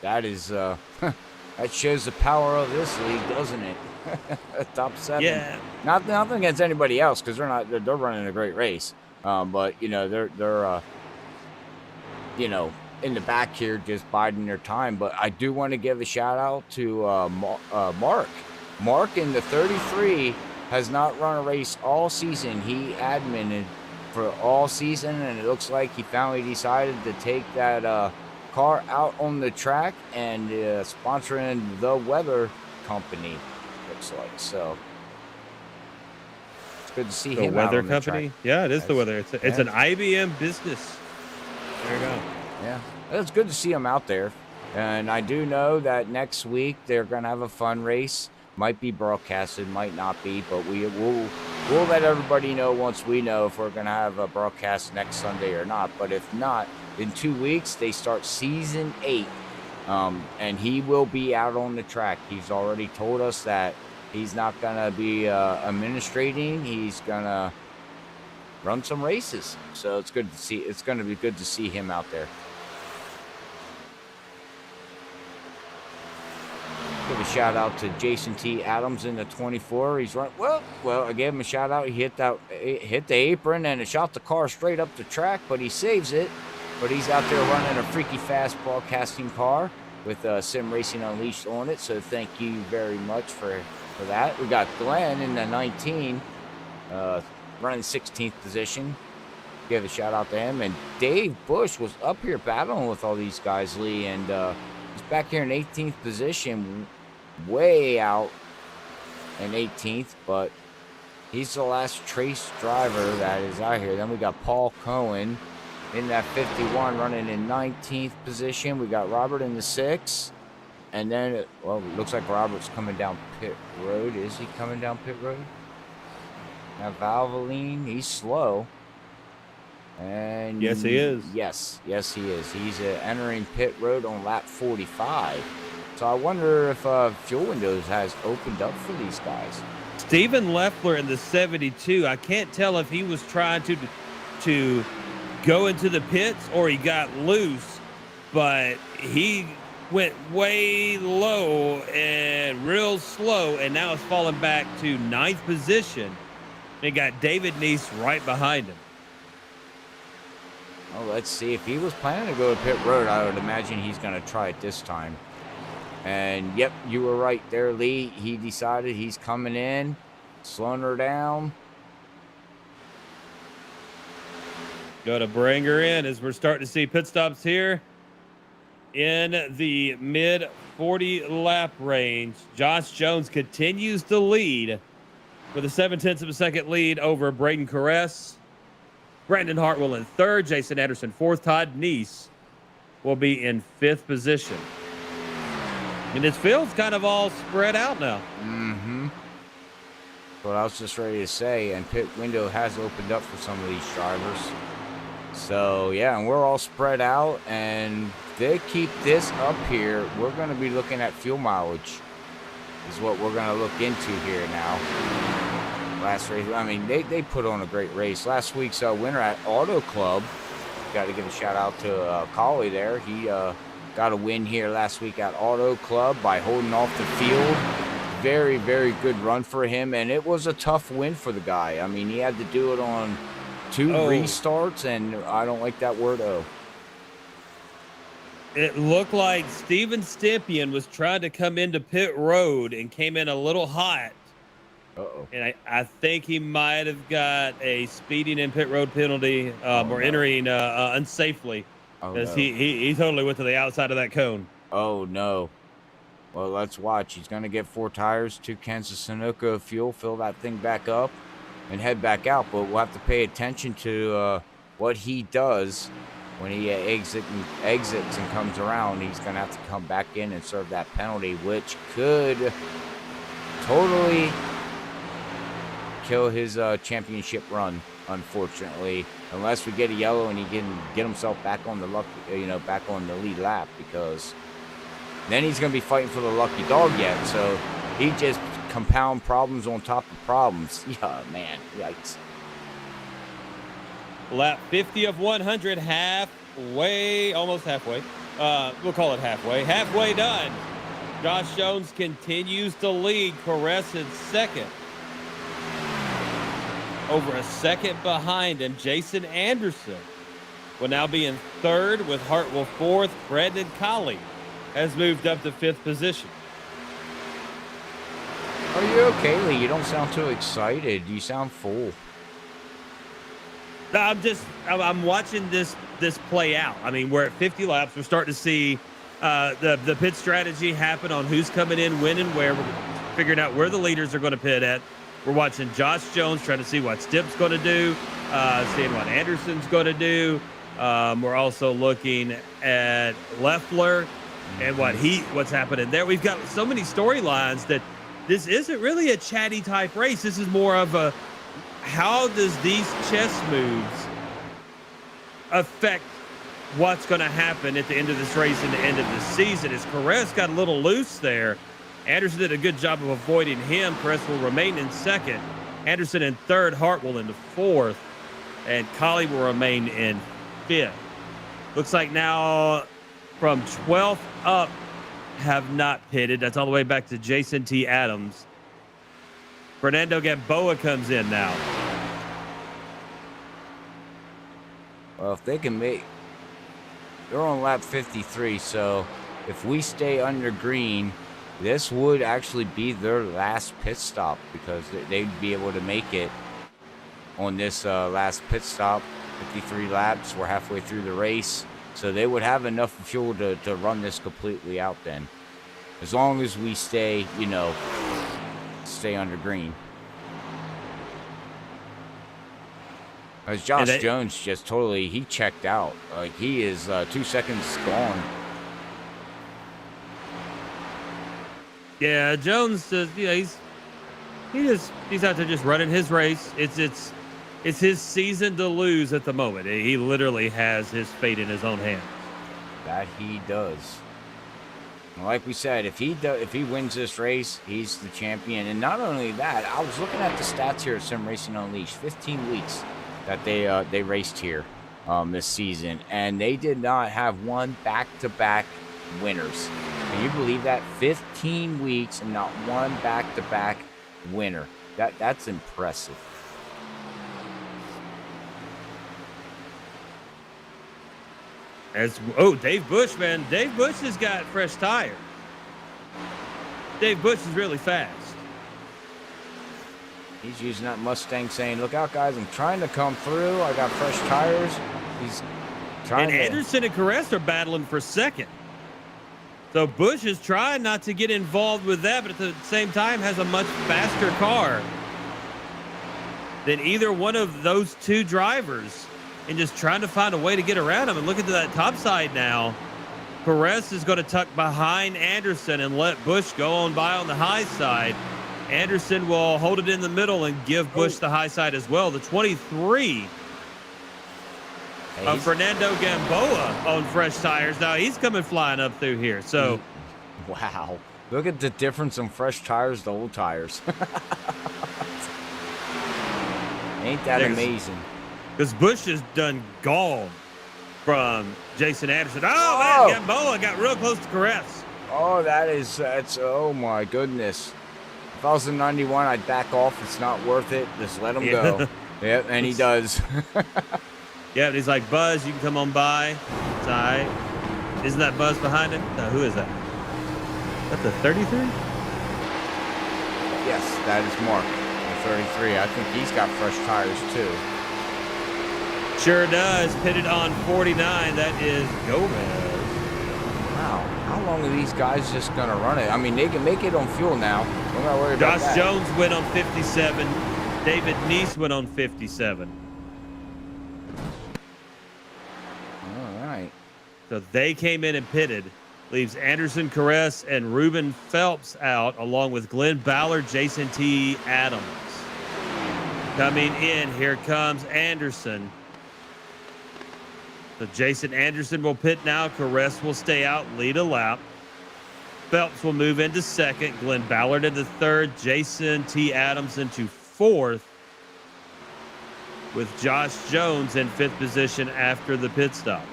That is, that shows the power of this league, doesn't it? Top 7. Yeah. Nothing against anybody else, because they're running a great race. But you know, they're you know, in the back here just biding their time. But I do want to give a shout out to Mark. Mark in the 33 has not run a race all season. He admitted for all season, and it looks like he finally decided to take that car out on the track and sponsoring the weather company, looks like. So it's good to see The him weather out on the company? track. Yeah, it is the That's- weather. It's an IBM business. There you go. Yeah, it's good to see him out there. And I do know that next week they're going to have a fun race. Might be broadcasted, might not be, but we'll let everybody know once we know if we're going to have a broadcast next Sunday or not. But if not, in 2 weeks they start season 8, and he will be out on the track. He's already told us that he's not going to be administrating. He's going to run some races. So it's good to see. It's going to be good to see him out there. Give a shout out to Jason T. Adams in the 24. He's running well. I gave him a shout out. He hit the apron and shot the car straight up the track, but he saves it. But he's out there running a freaky fast broadcasting car with Sim Racing Unleashed on it. So thank you very much for that. We got Glenn in the 19, running 16th position. Give a shout out to him. And Dave Bush was up here battling with all these guys, Lee, and he's back here in 18th position, way out in 18th, but he's the last Trace driver that is out here. Then we got Paul Cohen in that 51 running in 19th position. We got Robert in the 6. And then, it looks like Robert's coming down pit road. Is he coming down pit road? Now Valvoline, he's slow. And yes, he is. Yes, he is. He's entering pit road on lap 45. So I wonder if fuel windows has opened up for these guys. Steven Leffler in the 72. I can't tell if he was trying to go into the pits or he got loose, but he went way low and real slow, and now it's falling back to 9th position. They got David Neese right behind him. Well, let's see. If he was planning to go to pit road, I would imagine he's going to try it this time. And, yep, you were right there, Lee. He decided he's coming in, slowing her down. Go to bring her in as we're starting to see pit stops here in the mid 40 lap range. Josh Jones continues to lead with a 0.7 of a second lead over Braden Caress. Brandon Hartwell in 3rd, Jason Anderson 4th, Todd Neese will be in 5th position. And this field's kind of all spread out now. Mm-hmm. What I was just ready to say, and pit window has opened up for some of these drivers. So, yeah, and we're all spread out, and if they keep this up here, we're going to be looking at fuel mileage is what we're going to look into here now. Last race, I mean, they put on a great race. Last week's winner at Auto Club, got to give a shout out to Collie there. He got a win here last week at Auto Club by holding off the field. Very, very good run for him, and it was a tough win for the guy. I mean, he had to do it on 2 restarts, and I don't like that word, It looked like Steven Stempien was trying to come into pit road and came in a little hot. And I think he might have got a speeding in pit road penalty or entering unsafely, because he totally went to the outside of that cone. Oh, no. Well, let's watch. He's going to get 4 tires, 2 cans of Sunoco fuel, fill that thing back up, and head back out. But we'll have to pay attention to what he does when he exits and comes around. He's going to have to come back in and serve that penalty, which could totally kill his championship run, unfortunately, unless we get a yellow and he can get himself back on the back on the lead lap, because then he's going to be fighting for the lucky dog yet. So he just compound problems on top of problems. Yeah, man, yikes. Lap 50 of 100, almost halfway. We'll call it halfway done. Josh Jones continues to lead. Caress in 2nd. Over a second behind him, Jason Anderson will now be in 3rd with Hartwell 4th. Brandon Colley has moved up to 5th position. Are you okay, Lee? You don't sound too excited. You sound full. No, I'm watching this play out. I mean, we're at 50 laps. We're starting to see the pit strategy happen on who's coming in, when, and where. We're figuring out where the leaders are going to pit at. We're watching Josh Jones, trying to see what Stipp's going to do, seeing what Anderson's going to do. We're also looking at Leffler and what's happening there. We've got so many storylines that this isn't really a chatty type race. This is more of a, how does these chess moves affect what's going to happen at the end of this race and the end of the season? As Caress got a little loose there, Anderson did a good job of avoiding him. Caress will remain in 2nd. Anderson in 3rd. Hartwell into 4th. And Colley will remain in 5th. Looks like now from 12th up have not pitted. That's all the way back to Jason T. Adams. Fernando Gamboa comes in now. Well, if they can make... They're on lap 53, so if we stay under green, this would actually be their last pit stop because they'd be able to make it on this last pit stop. 53 laps. We're halfway through the race. So they would have enough fuel to run this completely out then. As long as we stay, you know, stay under green. As Josh Jones just totally, he checked out. Like, he is 2 seconds gone. Yeah, Jones, he's out there just running his race. It's his season to lose at the moment. He literally has his fate in his own hands. That he does. And like we said, if he wins this race, he's the champion. And not only that, I was looking at the stats here at Sim Racing Unleashed. 15 weeks that they raced here this season, and they did not have one back-to-back winners. Can you believe that? 15 weeks and not one back-to-back winner. That's impressive. Dave Bush, man. Dave Bush has got fresh tires. Dave Bush is really fast. He's using that Mustang saying, look out, guys, I'm trying to come through. I got fresh tires. He's trying And Anderson and Caress are battling for second. So Bush is trying not to get involved with that, but at the same time has a much faster car than either one of those two drivers, and just trying to find a way to get around him. And look at that top side now. Perez is going to tuck behind Anderson and let Bush go on by on the high side. Anderson will hold it in the middle and give Bush the high side as well. The 23 of Fernando Gamboa on fresh tires. Now he's coming flying up through here. So, wow. Look at the difference in fresh tires to old tires. Ain't that amazing? Because Bush has done gone from Jason Anderson. Oh, man, Gamboa got real close to Caress. Oh, that's, oh my goodness. If I was in 91, I'd back off. It's not worth it. Just let him go. Yep, and he does. Yeah, but he's like, Buzz, you can come on by. It's all right. Isn't that Buzz behind him? No, who is that? That's the 33? Yes, that is Mark, the 33. I think he's got fresh tires too. Sure does. Pitted on 49. That is Gomez. Wow. How long are these guys just going to run it? I mean, they can make it on fuel now. Don't got to worry about that. Josh Jones went on 57. David Neese went on 57. All right. So they came in and pitted. Leaves Anderson Caress and Ruben Phelps out, along with Glenn Ballard, Jason T. Adams. Coming in, here comes Anderson. So Jason Anderson will pit now. Caress will stay out, lead a lap. Phelps will move into second. Glenn Ballard into third. Jason T. Adams into fourth, with Josh Jones in fifth position after the pit stop.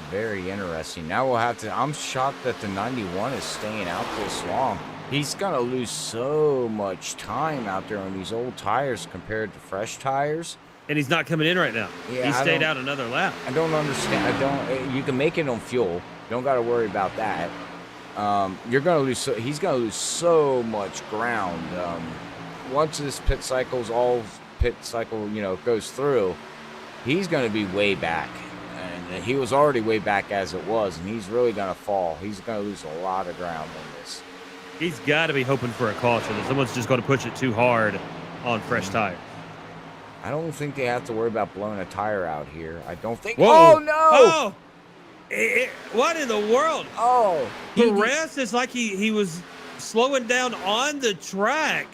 Very interesting. Now we'll have to... I'm shocked that the 91 is staying out this long. He's going to lose so much time out there on these old tires compared to fresh tires. And he's not coming in right now. Yeah, he stayed out another lap. I don't understand. You can make it on fuel. Don't got to worry about that. You're going to lose. He's going to lose so much ground. Once this pit cycle, goes through, he's going to be way back. And he was already way back as it was, and he's really going to fall. He's going to lose a lot of ground on this. He's got to be hoping for a caution. That someone's just going to push it too hard on fresh tires. I don't think they have to worry about blowing a tire out here. I don't think. Whoa. Oh, no! Oh! What in the world? Oh. Perez is like he was slowing down on the track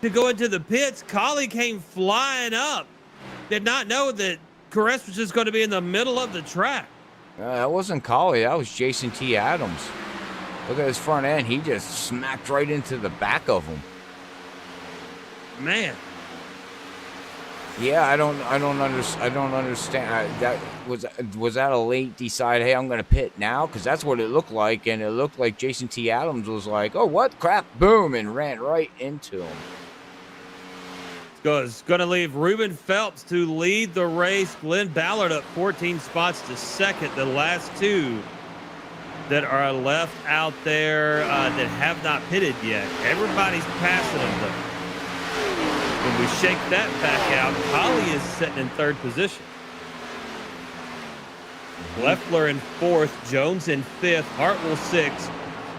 to go into the pits. Collie came flying up. Did not know that Caress was just going to be in the middle of the track. That wasn't Collie. That was Jason T. Adams. Look at his front end. He just smacked right into the back of him. Man. Yeah, I don't understand. That was that a late decide? Hey, I'm going to pit now, because that's what it looked like, and it looked like Jason T. Adams was like, "Oh, what crap!" Boom, and ran right into him. It's going to leave Ruben Phelps to lead the race. Glenn Ballard up 14 spots to second. The last two that are left out there that have not pitted yet. Everybody's passing them though. When we shake that back out, Holly is sitting in third position. Leffler in fourth, Jones in fifth, Hartwell sixth,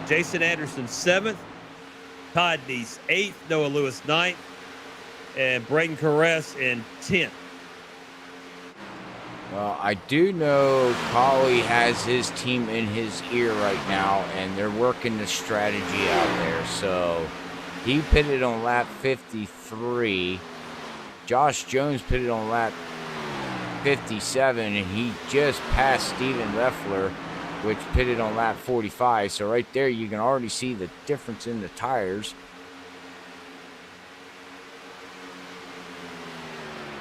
Jason Anderson seventh, Todd Deese eighth, Noah Lewis ninth, and Braden Caress in 10th. Well, I do know Collie has his team in his ear right now, and they're working the strategy out there. So he pitted on lap 53. Josh Jones pitted on lap 57, and he just passed Steven Leffler, which pitted on lap 45. So right there, you can already see the difference in the tires.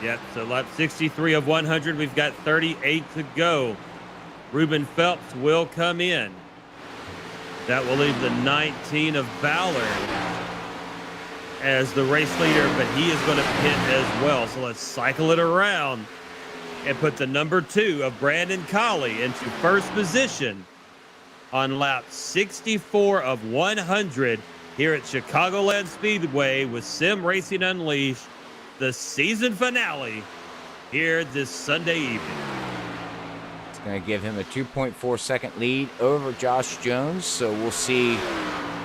Yep, so lap 63 of 100. We've got 38 to go. Ruben Phelps will come in. That will leave the 19 of Ballard as the race leader, but he is going to pit as well. So let's cycle it around and put the number 2 of Brandon Colley into first position on lap 64 of 100 here at Chicagoland Speedway with Sim Racing Unleashed, the season finale here this Sunday evening. It's going to give him a 2.4 second lead over Josh Jones. So we'll see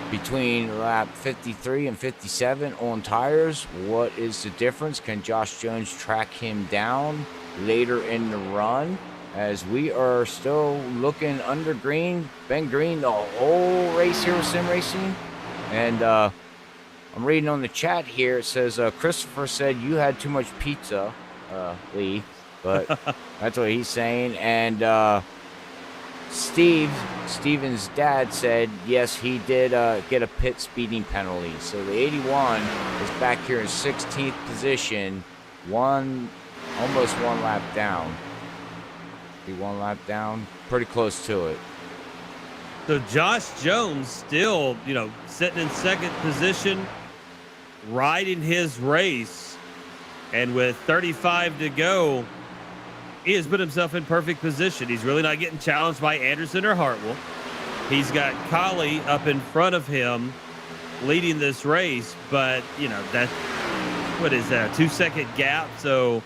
between lap 53 and 57 on tires, what is the difference? Can Josh Jones track him down later in the run? As we are still looking under green, Ben Green, the whole race here with Sim Racing. And I'm reading on the chat here. It says, Christopher said you had too much pizza, Lee. But that's what he's saying. And Steven's dad said, yes, he did get a pit speeding penalty. So the 81 is back here in 16th position, almost one lap down. Be one lap down, pretty close to it. So Josh Jones still, sitting in second position, riding his race, and with 35 to go, he has put himself in perfect position. He's really not getting challenged by Anderson or Hartwell. He's got Colley up in front of him leading this race, but that's what is that, a 2-second gap? So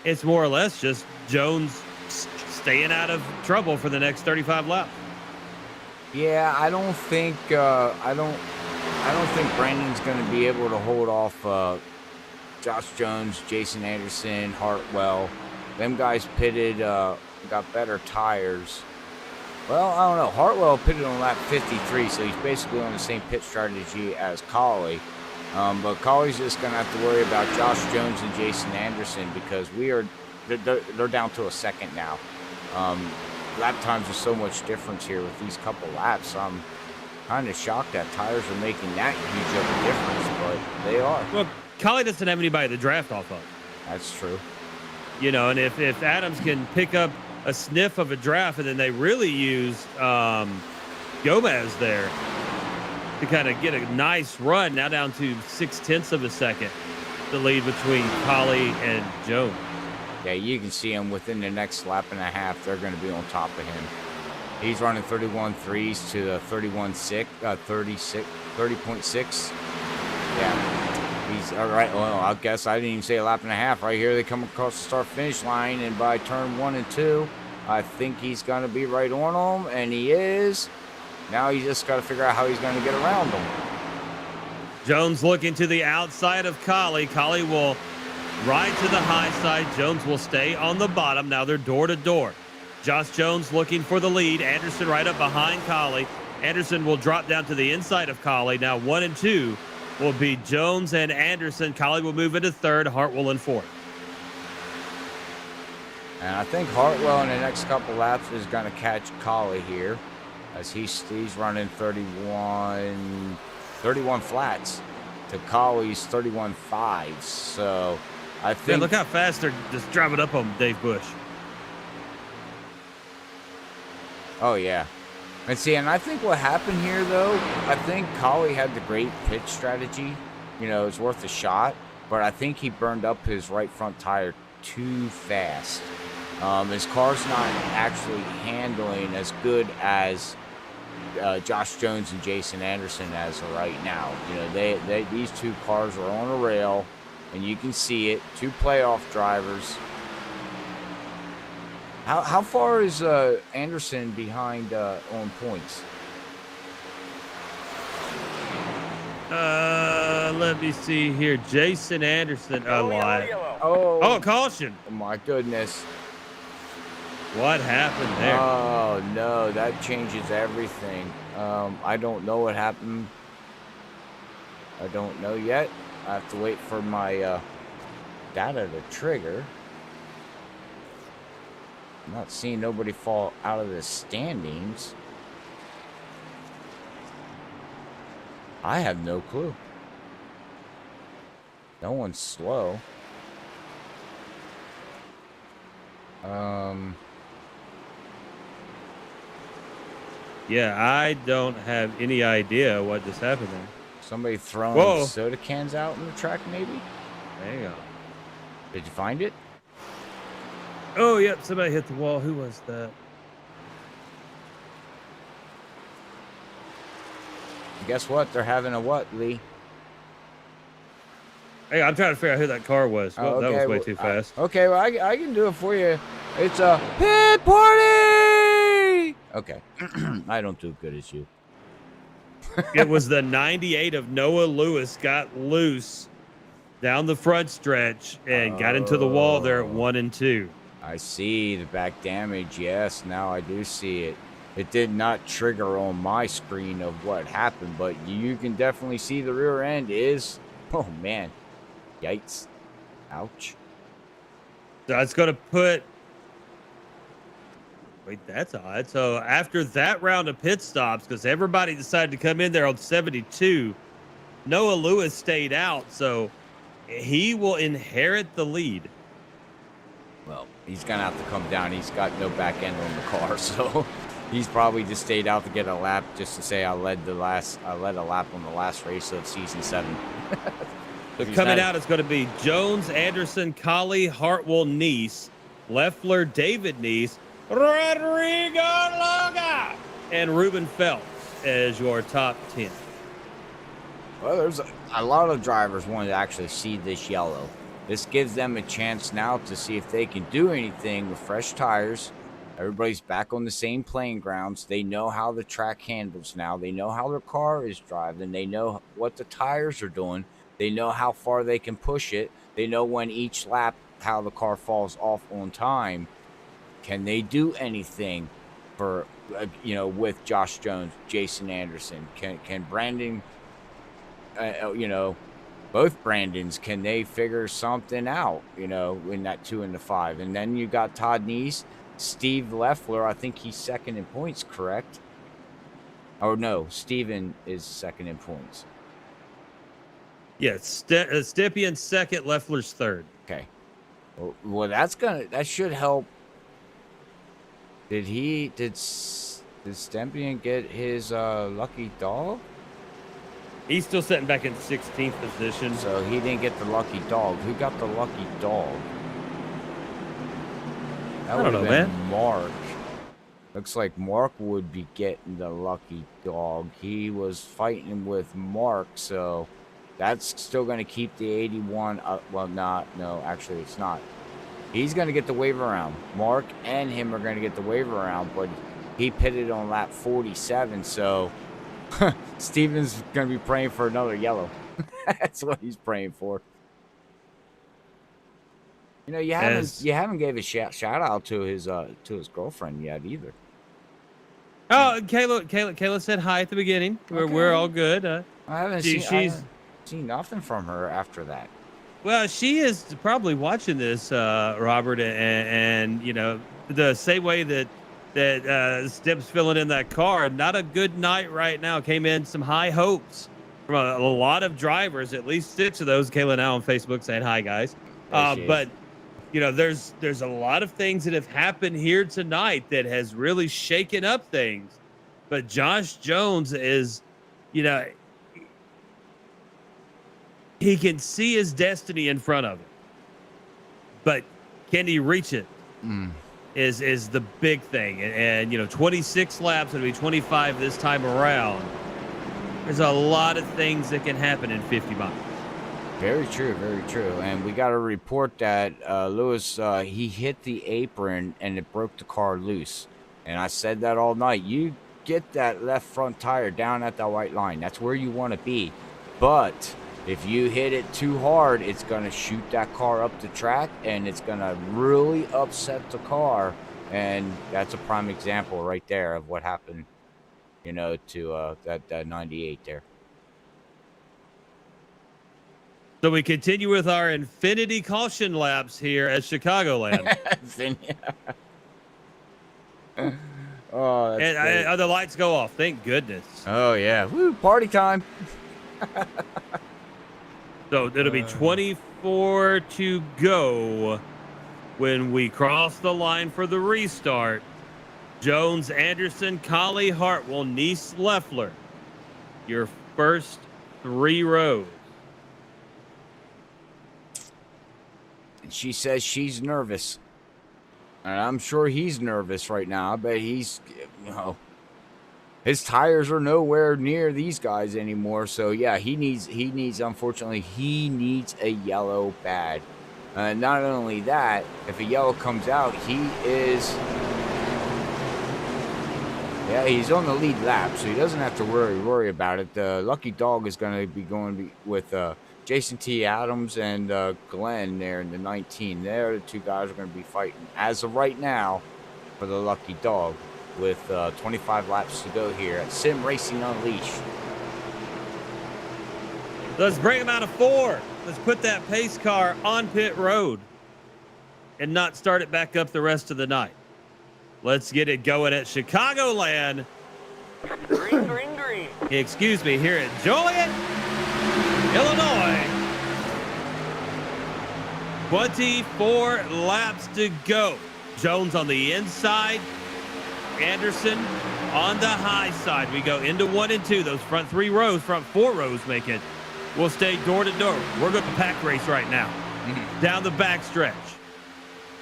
it's more or less just Jones staying out of trouble for the next 35 laps. Yeah, I don't think Brandon's going to be able to hold off Josh Jones, Jason Anderson, Hartwell. Them guys pitted, got better tires. Well, I don't know. Hartwell pitted on lap 53, so he's basically on the same pit strategy as Colley. But Colley's just going to have to worry about Josh Jones and Jason Anderson because they're down to a second now. Lap times are so much difference here with these couple laps. I'm kind of shocked that tires are making that huge of a difference, but they are. Well, Colley doesn't have anybody to draft off of. That's true. And if Adams can pick up a sniff of a draft, and then they really used Gomez there to kind of get a nice run, now down to 0.6 of a second, the lead between Colley and Jones. Yeah, you can see him within the next lap and a half. They're going to be on top of him. He's running 31.3s to 30.6. Yeah, he's all right. Well, I guess I didn't even say a lap and a half. Right here, they come across the start-finish line, and by turn 1 and 2, I think he's going to be right on them, and he is. Now he's just got to figure out how he's going to get around them. Jones looking to the outside of Colley. Colley will ride to the high side. Jones will stay on the bottom. Now they're door to door. Josh Jones looking for the lead. Anderson right up behind Colley. Anderson will drop down to the inside of Colley. Now 1 and 2 will be Jones and Anderson. Colley will move into third. Hartwell in fourth. And I think Hartwell in the next couple laps is going to catch Colley here as he's running 31 flats to Colley's 31.5. So I Man, think. look how fast they're just driving up on Dave Bush. Oh yeah. And see, and I think what happened here, though, I think Collie had the great pitch strategy. You know, it's worth a shot, but I think he burned up his right front tire too fast. His car's not actually handling as good as Josh Jones and Jason Anderson as of right now. You know, these two cars are on a rail, and you can see it. Two playoff drivers. How far is Anderson behind on points? Let me see here. Jason Anderson, a Yellow, yellow, lot. yellow. Oh, caution. Oh my goodness. What happened there? Oh no, that changes everything. I don't know what happened. I don't know yet. I have to wait for my data to trigger. I'm not seeing nobody fall out of the standings. I have no clue. No one's slow. Yeah, I don't have any idea what just happened there. Somebody throwing Whoa. soda cans out in the track, maybe? Hang on. Did you find it? Oh, yep, somebody hit the wall. Who was that? Guess what? They're having a what, Lee? Hey, I'm trying to figure out who that car was. Well, that was way too fast. Okay, well, I can do it for you. It's a pit party! Okay. I don't do good as you. It was the 98 of Noah Lewis got loose down the front stretch and got into the wall there at 1 and 2. I see the back damage. Yes, now I do see it. It did not trigger on my screen of what happened, but you can definitely see the rear end is... Oh, man. Yikes. Ouch. So it's going to put... Wait, that's odd. So after that round of pit stops, because everybody decided to come in there on 72, Noah Lewis stayed out, so he will inherit the lead. Well, he's going to have to come down. He's got no back end on the car, so... He's probably just stayed out to get a lap just to say I led a lap on the last race of season 7. So coming out is going to be Jones, Anderson, Collie, Hartwell, Neese, Leffler, David Neese, Rodrigo Loga, and Ruben Phelps as your top 10. Well, there's a lot of drivers want to actually see this yellow. This gives them a chance now to see if they can do anything with fresh tires. Everybody's back on the same playing grounds. They know how the track handles now. They know how their car is driving. They know what the tires are doing. They know how far they can push it. They know when each lap, how the car falls off on time. Can they do anything for, with Josh Jones, Jason Anderson? Can Brandon, both Brandons, can they figure something out, in that 2 and the 5? And then you got Todd Neese. Steve Leffler, I think he's second in points, correct? Or no, Steven is second in points. Yeah, Stepien second, Leffler's third. Okay. Well, that should help. Did Stepien get his lucky dog? He's still sitting back in 16th position. So he didn't get the lucky dog. Who got the lucky dog? That I don't know, man. Mark. Looks like Mark would be getting the lucky dog. He was fighting with Mark, so that's still going to keep the 81 up. Well, no, actually it's not. He's going to get the wave around. Mark and him are going to get the wave around, but he pitted on lap 47, so Steven's going to be praying for another yellow. That's what he's praying for. You haven't gave a shout out to his girlfriend yet either. Oh, Kayla said hi at the beginning. We're all good. I haven't seen nothing from her after that. Well, she is probably watching this, Robert, and the same way that Step's filling in that car. Not a good night right now. Came in some high hopes from a lot of drivers. At least 6 of those. Kayla now on Facebook saying hi, guys. But there's a lot of things that have happened here tonight that has really shaken up things. But Josh Jones is, he can see his destiny in front of him, but can he reach it? Is the big thing. And 26 laps, it'll be 25 this time around. There's a lot of things that can happen in 50 miles. Very true, very true. And we got a report that Lewis, he hit the apron and it broke the car loose. And I said that all night. You get that left front tire down at that white line. That's where you want to be. But if you hit it too hard, it's going to shoot that car up the track, and it's going to really upset the car. And that's a prime example right there of what happened, to that 98 there. So we continue with our infinity caution laps here at Chicagoland. Oh, and the lights go off. Thank goodness. Oh, yeah. Woo, party time. So it'll be 24 to go when we cross the line for the restart. Jones, Anderson, Colley, Hartwell, Nice, Leffler. Your first 3 rows. And she says she's nervous. And I'm sure he's nervous right now. I bet he's, his tires are nowhere near these guys anymore. So yeah, unfortunately, he needs a yellow bad. Not only that, if a yellow comes out, he's on the lead lap, so he doesn't have to worry about it. The lucky dog is going to be going with Jason T. Adams and Glenn there in the 19. They're the 2 guys are going to be fighting as of right now for the lucky dog, with 25 laps to go here at Sim Racing Unleashed. Let's bring them out of 4. Let's put that pace car on pit road and not start it back up the rest of the night. Let's get it going at Chicagoland. Green, green, green. Excuse me, here at Joliet, Illinois. 24 laps to go. Jones on the inside. Anderson on the high side. We go into 1 and 2. Those front 4 rows make it. We'll stay door to door. We're going to pack race right now. Down the back stretch.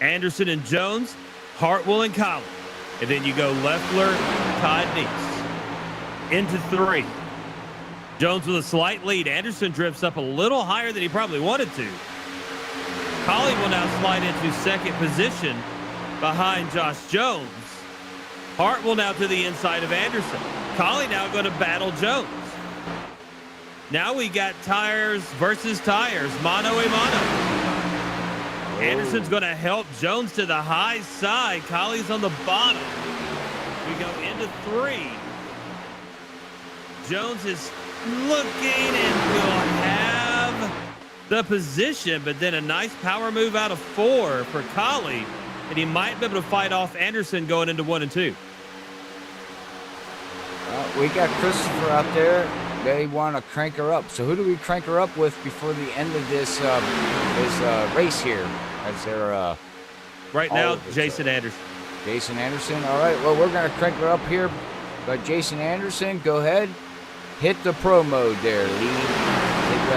Anderson and Jones, Hartwell and Colley. And then you go Leffler, Todd Nice. Into 3. Jones with a slight lead. Anderson drifts up a little higher than he probably wanted to. Colley will now slide into 2nd position behind Josh Jones. Hartwell now to the inside of Anderson. Colley now going to battle Jones. Now we got tires versus tires, mano a mano. Anderson's going to help Jones to the high side. Colley's on the bottom. We go into 3. Jones is looking and will have the position, but then a nice power move out of 4 for Colley, and he might be able to fight off Anderson going into 1 and 2. We got Christopher out there. They want to crank her up. So who do we crank her up with before the end of this race here? As they're right now, Jason Anderson. Jason Anderson. All right. Well, we're going to crank her up here. But Jason Anderson, go ahead. Hit the pro mode there, Lee.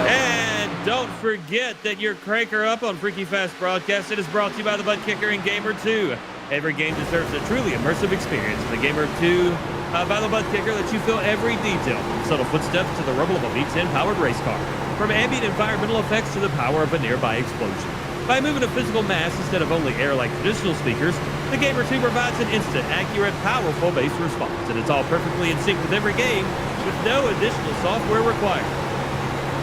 And don't forget that your cranker up on Freaky Fast Broadcast. It is brought to you by the ButtKicker and Gamer2. Every game deserves a truly immersive experience. The Gamer2 by the ButtKicker lets you feel every detail, from subtle footsteps to the rumble of a V10 powered race car, from ambient environmental effects to the power of a nearby explosion. By moving a physical mass instead of only air like traditional speakers, the Gamer2 provides an instant, accurate, powerful bass response, and it's all perfectly in sync with every game with no additional software required.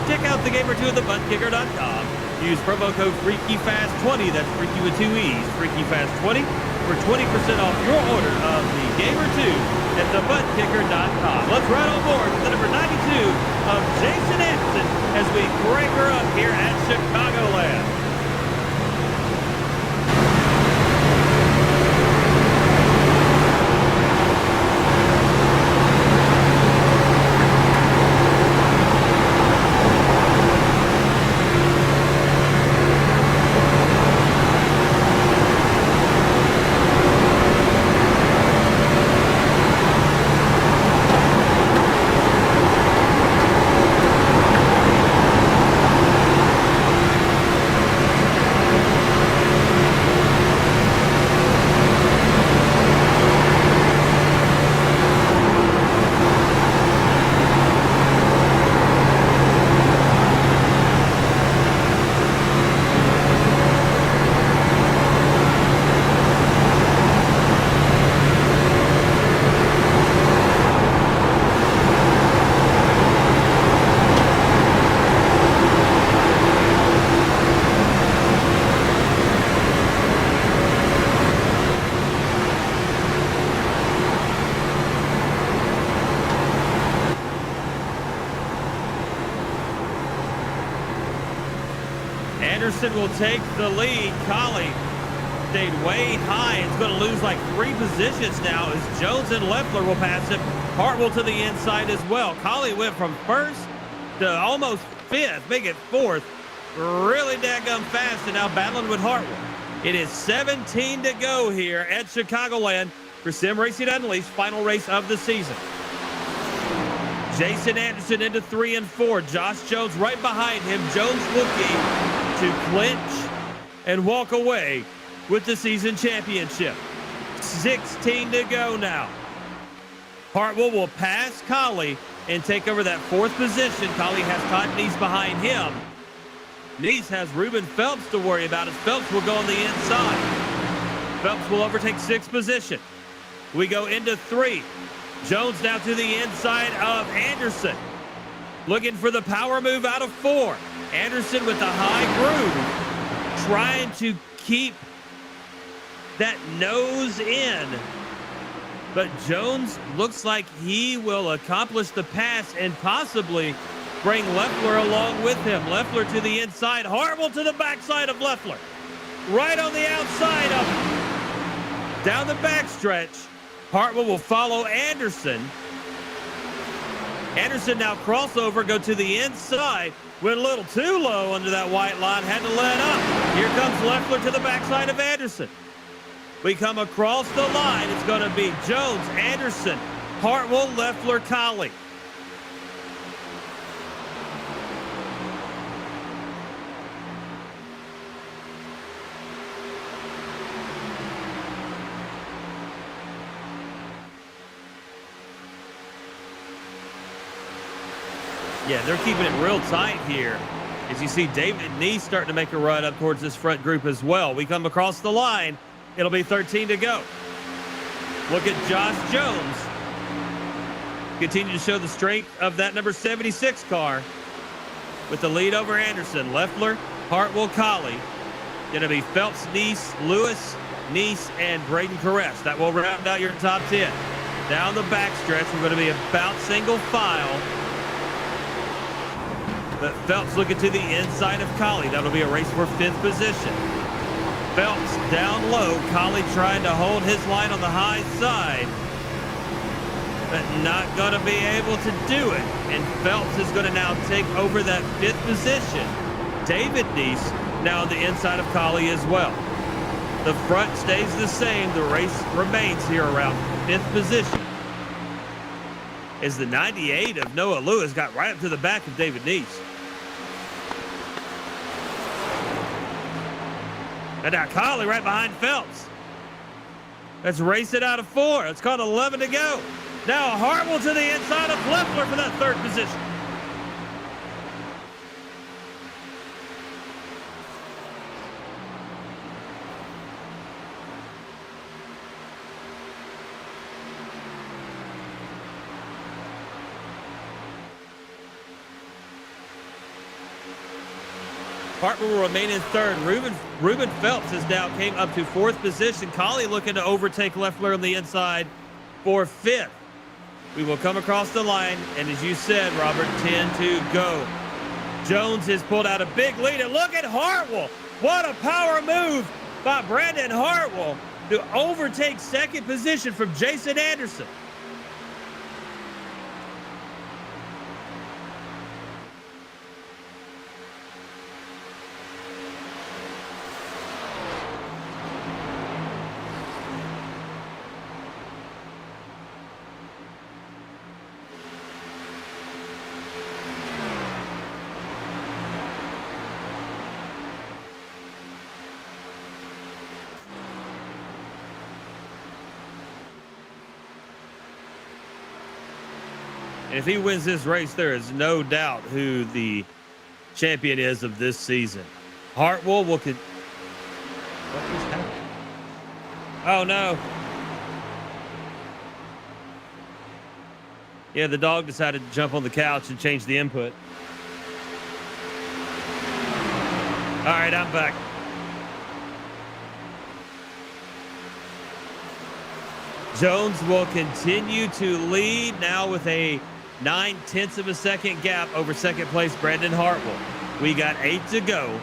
Check out the Gamer2 at thebuttkicker.com. Use promo code FreakyFast20, that's Freaky with 2 E's, FreakyFast20, for 20% off your order of the Gamer2 at thebuttkicker.com. Let's ride on board with the number 92 of Jason Anderson as we crank her up here at Chicagoland. Anderson will take the lead. Collie stayed way high. It's going to lose like 3 positions now as Jones and Leffler will pass him. Hartwell to the inside as well. Collie went from first to almost 5th, make it 4th. Really daggum fast, and now battling with Hartwell. It is 17 to go here at Chicagoland for Sim Racing Unleashed, final race of the season. Jason Anderson into 3 and 4. Josh Jones right behind him. Jones looking to clinch and walk away with the season championship. 16 to go now. Hartwell will pass Collie and take over that 4th position. Collie has Todd Neese behind him. Neese has Ruben Phelps to worry about as Phelps will go on the inside. Phelps will overtake 6th position. We go into 3. Jones now to the inside of Anderson. Looking for the power move out of 4. Anderson with the high groove. Trying to keep that nose in. But Jones looks like he will accomplish the pass and possibly bring Leffler along with him. Leffler to the inside. Hartwell to the backside of Leffler. Right on the outside of him. Down the backstretch. Hartwell will follow Anderson. Anderson now crossover, go to the inside. Went a little too low under that white line. Had to let up. Here comes Leffler to the backside of Anderson. We come across the line. It's going to be Jones, Anderson, Hartwell, Leffler, Collie. Yeah, they're keeping it real tight here. As you see David Neese starting to make a run up towards this front group as well. We come across the line. It'll be 13 to go. Look at Josh Jones. Continue to show the strength of that number 76 car with the lead over Anderson. Leffler, Hartwell, Collie. Going to be Phelps, Neese, Lewis, Neese, and Braden Koresh. That will round out your top 10. Down the backstretch, we're going to be about single file. But Phelps looking to the inside of Collie. That'll be a race for 5th position. Phelps down low. Collie trying to hold his line on the high side, but not going to be able to do it. And Phelps is going to now take over that 5th position. David Neese now on the inside of Collie as well. The front stays the same. The race remains here around 5th position. As the 98 of Noah Lewis got right up to the back of David Neese. And now Collie right behind Phelps. Let's race it out of 4. It's called 11 to go. Now Hartwell to the inside of Leffler for that 3rd position. Hartwell will remain in 3rd. Ruben Phelps has now came up to 4th position. Collie looking to overtake Leffler on the inside for 5th. We will come across the line, and as you said, Robert, 10 to go. Jones has pulled out a big lead, and look at Hartwell. What a power move by Brandon Hartwell to overtake 2nd position from Jason Anderson. And if he wins this race, there is no doubt who the champion is of this season. Hartwell will... What is happening? Oh, no. Yeah, the dog decided to jump on the couch and change the input. All right, I'm back. Jones will continue to lead now with a 9/10 of a second gap over 2nd place Brandon Hartwell. We got 8 to go.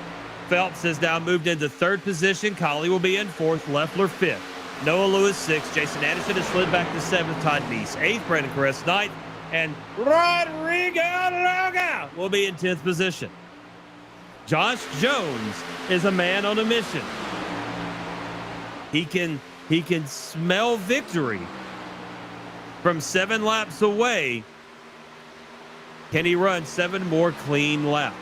Phelps has now moved into third position. Collie will be in fourth. Leffler fifth. Noah Lewis sixth. Jason Anderson has slid back to seventh. Todd Neese eighth. Brandon Caress ninth. And Rodrigo Loga will be in 10th position. Josh Jones is a man on a mission. He can smell victory from 7 laps away. Can he run 7 more clean laps?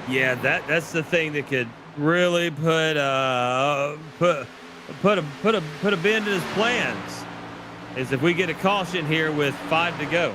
Yeah, that's the thing that could really put a bend in his plans, is if we get a caution here with 5 to go.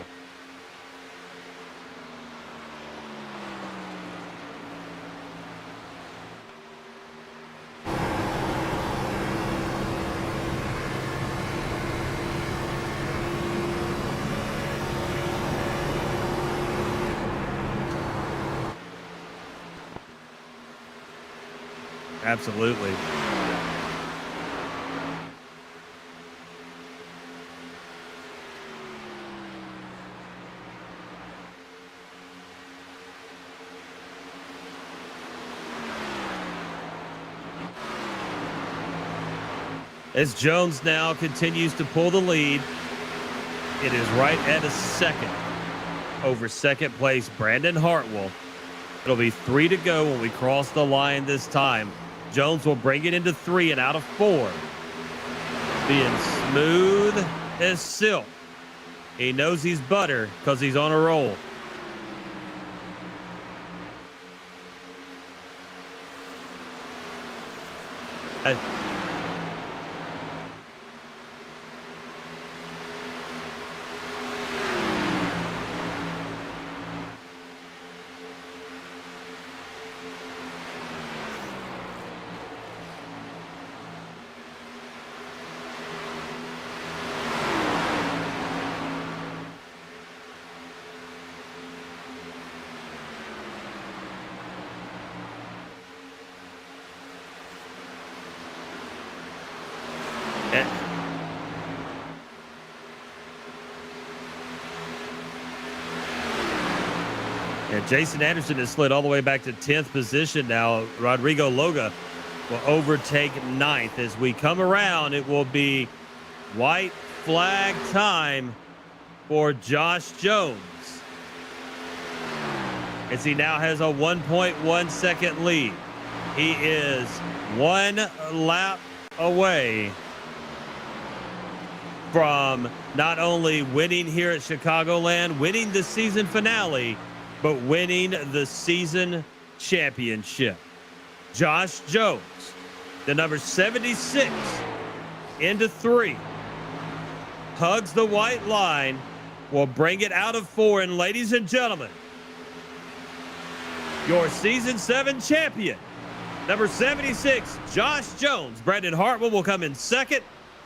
Absolutely. As Jones now continues to pull the lead, it is right at a second over second place Brandon Hartwell. It'll be 3 to go when we cross the line this time. Jones will bring it into 3 and out of 4. Being smooth as silk. He knows he's butter because he's on a roll. And Jason Anderson has slid all the way back to 10th position now. Rodrigo Loga will overtake 9th. As we come around, it will be white flag time for Josh Jones, as he now has a 1.1 second lead. He is 1 lap away from not only winning here at Chicagoland, winning the season finale, but winning the season championship. Josh Jones, the number 76, into 3, hugs the white line, will bring it out of 4, and ladies and gentlemen, your season 7 champion, number 76, Josh Jones. Brandon Hartwell will come in 2nd,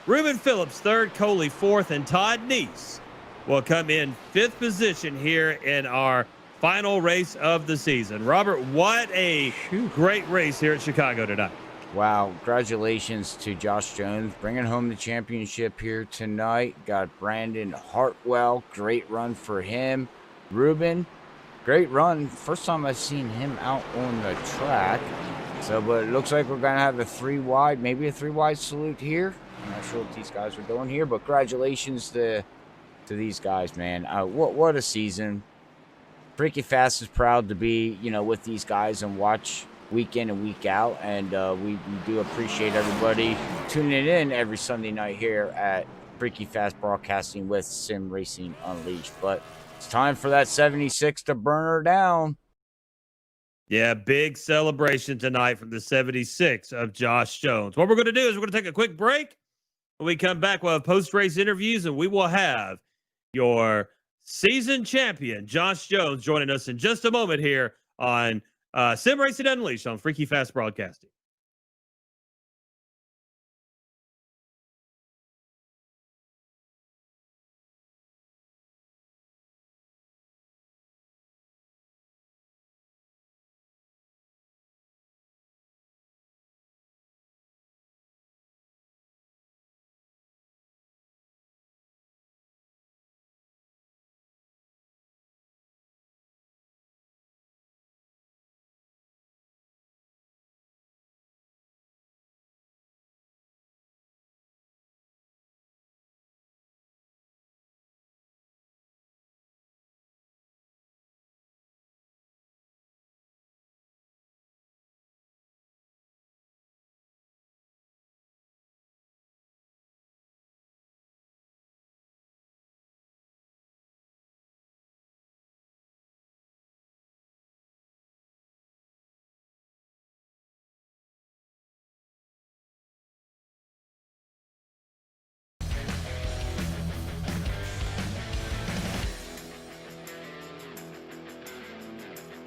Ruben Phillips 3rd, Coley 4th, and Todd Neese will come in 5th position here in our final race of the season. Robert, what a great race here at Chicago tonight. Wow, congratulations to Josh Jones bringing home the championship here tonight. Got Brandon Hartwell, great run for him. Ruben, great run. First time I've seen him out on the track. So, but it looks like we're going to have a 3 wide, maybe a 3 wide salute here. I'm not sure what these guys are doing here, but congratulations to these guys, man. What a season. Freaky Fast is proud to be, with these guys and watch week in and week out. And we do appreciate everybody tuning in every Sunday night here at Freaky Fast Broadcasting with Sim Racing Unleashed. But it's time for that 76 to burn her down. Yeah, big celebration tonight from the 76 of Josh Jones. What we're going to do is we're going to take a quick break. When we come back, we'll have post-race interviews, and we will have your season champion, Josh Jones, joining us in just a moment here on Sim Racing Unleashed on Freaky Fast Broadcasting.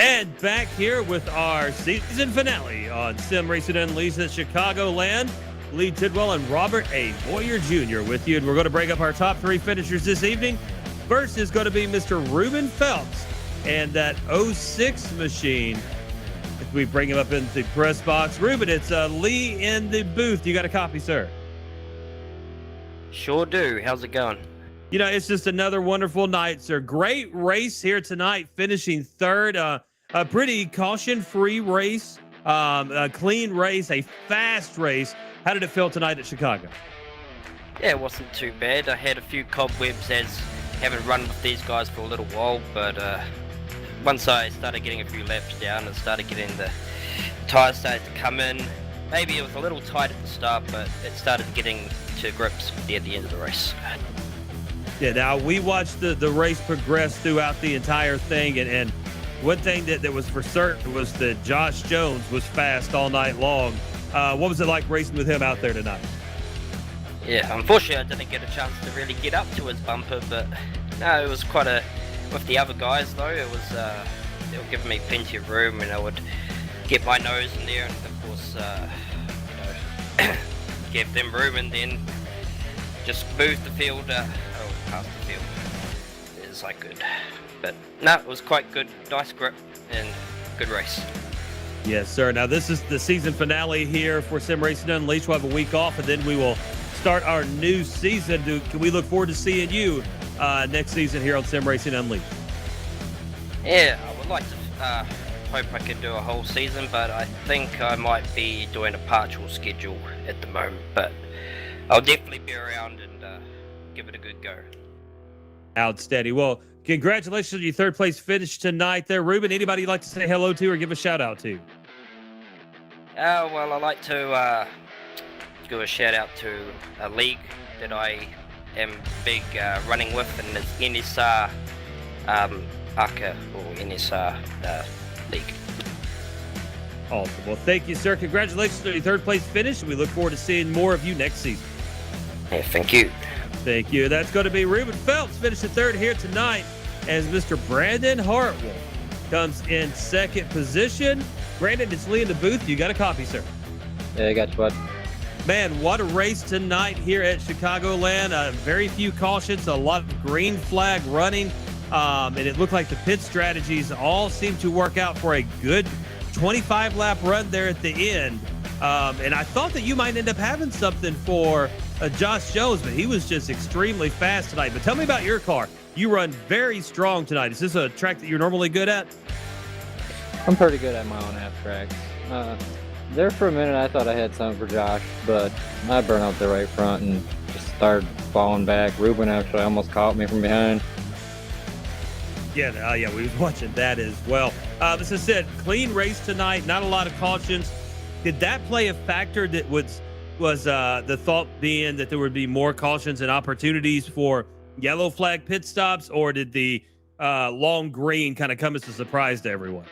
And back here with our season finale on Sim Racing Unleashed at Chicagoland. Lee Tidwell and Robert A. Boyer Jr. with you. And we're going to break up our top three finishers this evening. First is going to be Mr. Ruben Phelps and that 06 machine. If we bring him up into the press box. Ruben, it's Lee in the booth. You got a copy, sir? Sure do. How's it going? You know, it's just another wonderful night, sir. Great race here tonight, finishing third. A pretty caution-free race, a clean race, a fast race. How did it feel tonight at Chicago? Yeah, it wasn't too bad. I had a few cobwebs as haven't run with these guys for a little while, but once I started getting a few laps down and started getting the tyres started to come in, maybe it was a little tight at the start, but it started getting to grips at the end of the race. Yeah, now we watched the race progress throughout the entire thing, and one thing that was for certain was that Josh Jones was fast all night long. What was it like racing with him out there tonight? Yeah, unfortunately I didn't get a chance to really get up to his bumper, but no, it was quite with the other guys though, it was, they were giving me plenty of room and I would get my nose in there and of course, give them room and then just move the field, past the field as I could. But no, it was quite good, nice grip and good race. Yes, sir. Now this is the season finale here for Sim Racing Unleashed. We'll have a week off and then we will start our new season. Can we look forward to seeing you next season here on Sim Racing Unleashed? Yeah, I would like to hope I could do a whole season, but I think I might be doing a partial schedule at the moment. But I'll definitely be around and give it a good go. Outstanding. Well, congratulations on your third place finish tonight there. Ruben, anybody you'd like to say hello to or give a shout out to? Well, I'd like to give a shout out to a league that I am big running with, and it's NSR ARCA or NSR league. Awesome. Well, thank you, sir. Congratulations on your third place finish. We look forward to seeing more of you next season. Yeah, thank you. Thank you. That's going to be Ruben Phelps finishing third here tonight as Mr. Brandon Hartwell comes in second position. Brandon, it's Lee in the booth. You got a copy, sir? Yeah, I got you, bud. Man, what a race tonight here at Chicagoland. Very few cautions, a lot of green flag running, and it looked like the pit strategies all seemed to work out for a good 25-lap run there at the end. And I thought that you might end up having something for Josh Jones, but he was just extremely fast tonight. But tell me about your car. You run very strong tonight. Is this a track that you're normally good at? I'm pretty good at my own half tracks. There for a minute I thought I had something for Josh, but I burned out the right front and just started falling back. Ruben actually almost caught me from behind. Yeah, we was watching that as well. As I said, clean race tonight, not a lot of cautions. Did that play a factor that was the thought being that there would be more cautions and opportunities for yellow flag pit stops, or did the long green kind of come as a surprise to everyone?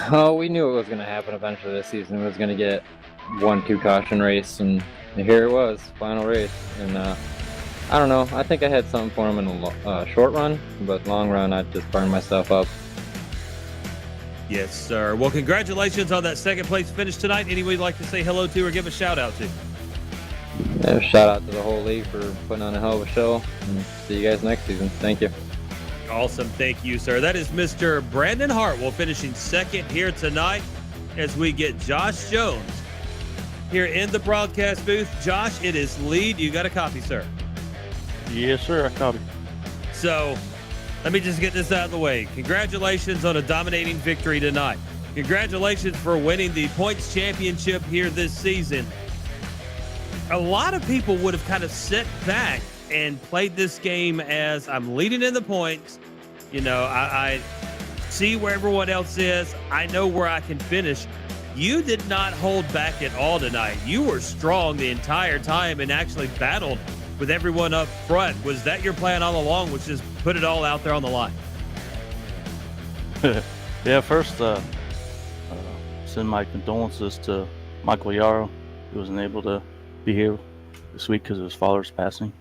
Oh, we knew it was going to happen eventually this season. It was going to get 1-2 caution race, and here it was, final race. And I don't know. I think I had something for him in the short run, but long run, I just burned myself up. Yes, sir. Well, congratulations on that second place finish tonight. Anyone you'd like to say hello to or give a shout out to? Yeah, shout out to the whole league for putting on a hell of a show. And see you guys next season. Thank you. Awesome. Thank you, sir. That is Mr. Brandon Hartwell finishing second here tonight as we get Josh Jones here in the broadcast booth. Josh, it is lead. You got a copy, sir? Yes, sir. I copy. So let me just get this out of the way. Congratulations on a dominating victory tonight. Congratulations for winning the points championship here this season. A lot of people would have kind of sit back and played this game as I'm leading in the points. You know, I see where everyone else is. I know where I can finish. You did not hold back at all tonight. You were strong the entire time and actually battled with everyone up front. Was that your plan all along, was just put it all out there on the line? Yeah, first, send my condolences to Michael Yarrow. He wasn't able to be here this week because of his father's passing.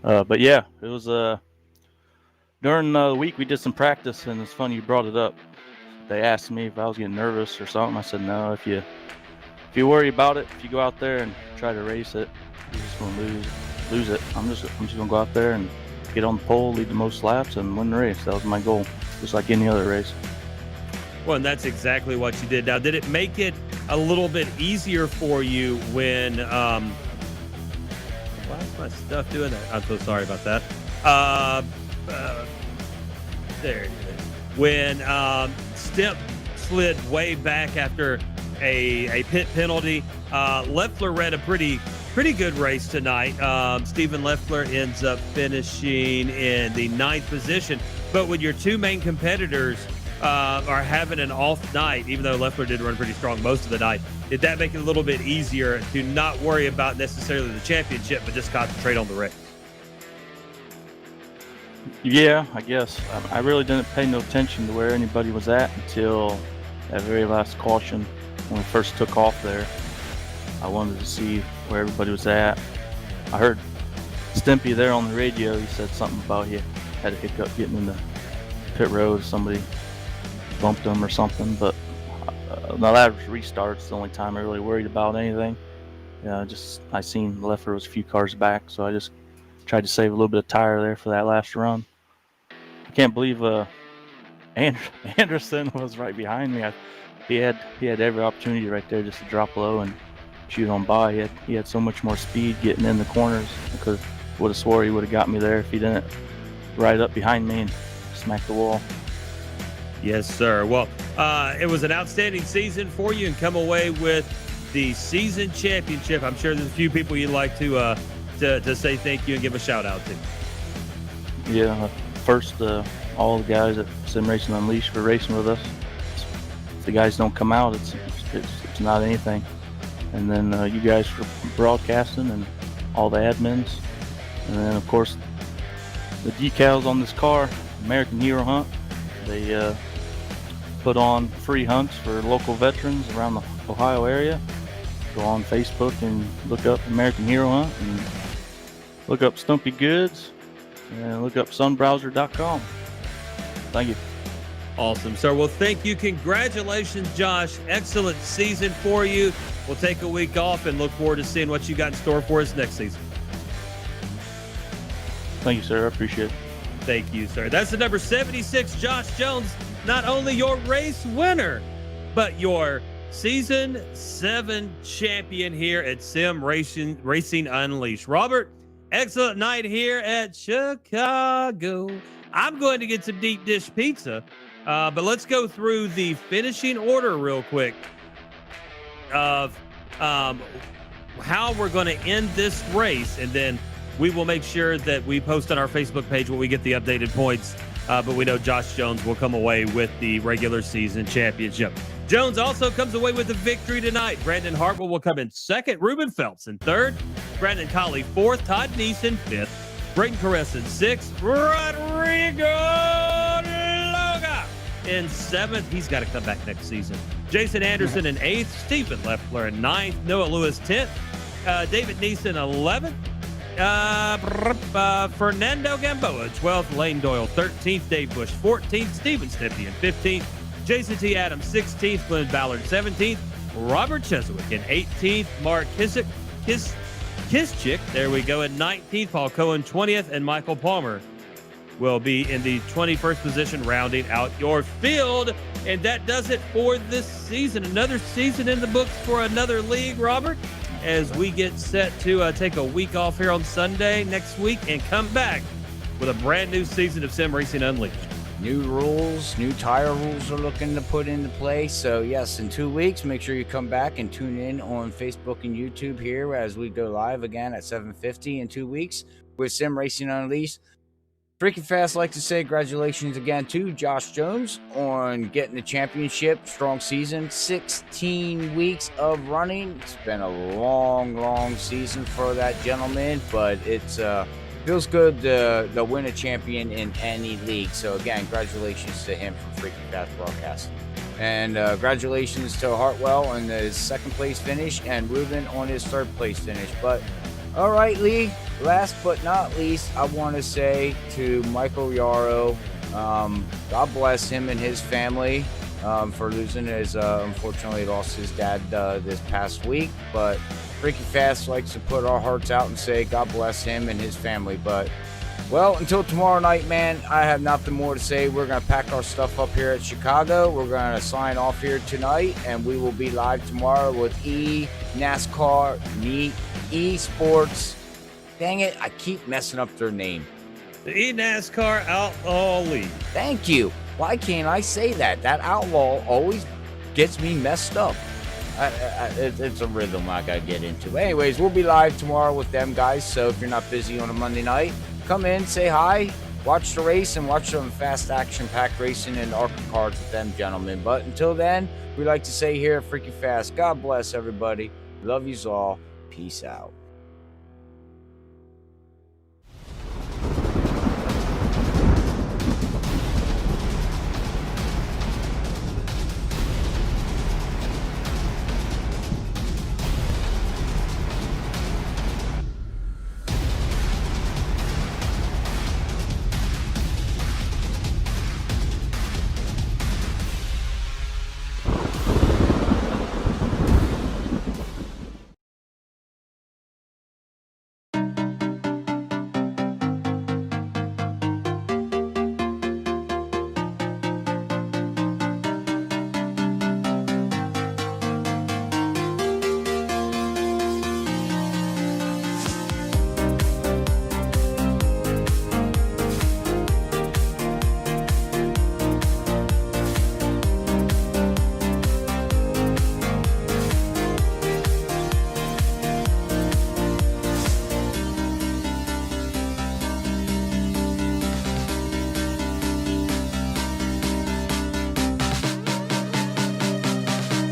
But yeah, it was during the week we did some practice, and it's funny you brought it up. They asked me if I was getting nervous or something. I said no. If you worry about it, if you go out there and try to race it, you're just gonna lose it. I'm just gonna go out there and get on the pole, lead the most laps, and win the race. That was my goal, just like any other race. Well, and that's exactly what you did. Now, did it make it a little bit easier for you when why is my stuff doing that? I'm so sorry about that. There it is. When Stimp slid way back after a pit penalty, Leffler ran a pretty good race tonight. Stephen Leffler ends up finishing in the 9th position. But when your two main competitors are having an off night, even though Leffler did run pretty strong most of the night, did that make it a little bit easier to not worry about necessarily the championship, but just concentrate on the race? Yeah, I guess. I really didn't pay no attention to where anybody was at until that very last caution when we first took off there. I wanted to see where everybody was at. I heard Stimpy there on the radio. He said something about he had a hiccup getting in the pit road. Somebody bumped him or something, but the ladder restart's the only time I really worried about anything. I seen Leffler was a few cars back, so I just tried to save a little bit of tire there for that last run. I can't believe Anderson was right behind me. He had every opportunity right there just to drop low and shoot on by. He had so much more speed getting in the corners. I would have swore he would have got me there if he didn't ride up behind me and smack the wall. Yes, sir. Well, it was an outstanding season for you and come away with the season championship. I'm sure there's a few people you'd like to say thank you and give a shout out to. Yeah, first, all the guys at Sim Racing Unleashed for racing with us. If the guys don't come out, it's not anything. And then you guys for broadcasting and all the admins. And then, of course, the decals on this car, American Hero Hunt. They put on free hunts for local veterans around the Ohio area. Go on Facebook and look up American Hero Hunt and look up Stumpy Goods and look up sunbrowser.com. Thank you. Awesome, sir. Well, thank you. Congratulations, Josh. Excellent season for you. We'll take a week off and look forward to seeing what you got in store for us next season. Thank you, sir. I appreciate it. Thank you, sir. That's the number 76, Josh Jones. Not only your race winner, but your Season 7 champion here at Sim Racing Unleashed. Robert, excellent night here at Chicago. I'm going to get some deep dish pizza, but let's go through the finishing order real quick of how we're going to end this race, and then we will make sure that we post on our Facebook page when we get the updated points. But we know Josh Jones will come away with the regular season championship. Jones also comes away with the victory tonight. Brandon Hartwell will come in second. Ruben Phelps in third. Brandon Colley fourth. Todd Neeson fifth. Brayton Caress in sixth. Rodrigo Loga in 7th. He's got to come back next season. Jason Anderson in 8th. Stephen Leffler in 9th. Noah Lewis 10th. David Neeson 11th. Fernando Gamboa 12th. Lane Doyle 13th. Dave Bush 14th. Steven Snippian 15th. Jason T. Adams 16th. Glenn Ballard 17th. Robert Cheswick in 18th. Mark Kissick, Kischik, there we go, in 19th. Paul Cohen 20th. And Michael Palmer will be in the 21st position, rounding out your field. And that does it for this season. Another season in the books for another league, Robert, as we get set to take a week off here on Sunday next week and come back with a brand new season of Sim Racing Unleashed. New rules, new tire rules are looking to put into play. So yes, in 2 weeks, make sure you come back and tune in on Facebook and YouTube here as we go live again at 7:50 in 2 weeks with Sim Racing Unleashed. Freaking fast, like to say congratulations again to Josh Jones on getting the championship. Strong season, 16 weeks of running. It's been a long season for that gentleman, but it's feels good to win a champion in any league. So again, congratulations to him from Freaking Fast Broadcasting. And congratulations to Hartwell on his 2nd place finish and Ruben on his 3rd place finish. But all right, Lee, last but not least, I want to say to Michael Yarrow, God bless him and his family for losing his, unfortunately lost his dad this past week. But Freaky Fast likes to put our hearts out and say God bless him and his family. But, well, until tomorrow night, man, I have nothing more to say. We're going to pack our stuff up here at Chicago. We're going to sign off here tonight, and we will be live tomorrow with NASCAR, Esports. Dang it, I keep messing up their name. The NASCAR Outlaw League. Thank you. Why can't I say that? That outlaw always gets me messed up. It's a rhythm I gotta get into. Anyways, we'll be live tomorrow with them guys. So if you're not busy on a Monday night, come in, say hi, watch the race, and watch some fast action-packed racing and ARCA cards with them gentlemen. But until then, we like to say here at Freaky Fast, God bless everybody. Love yous all. Peace out.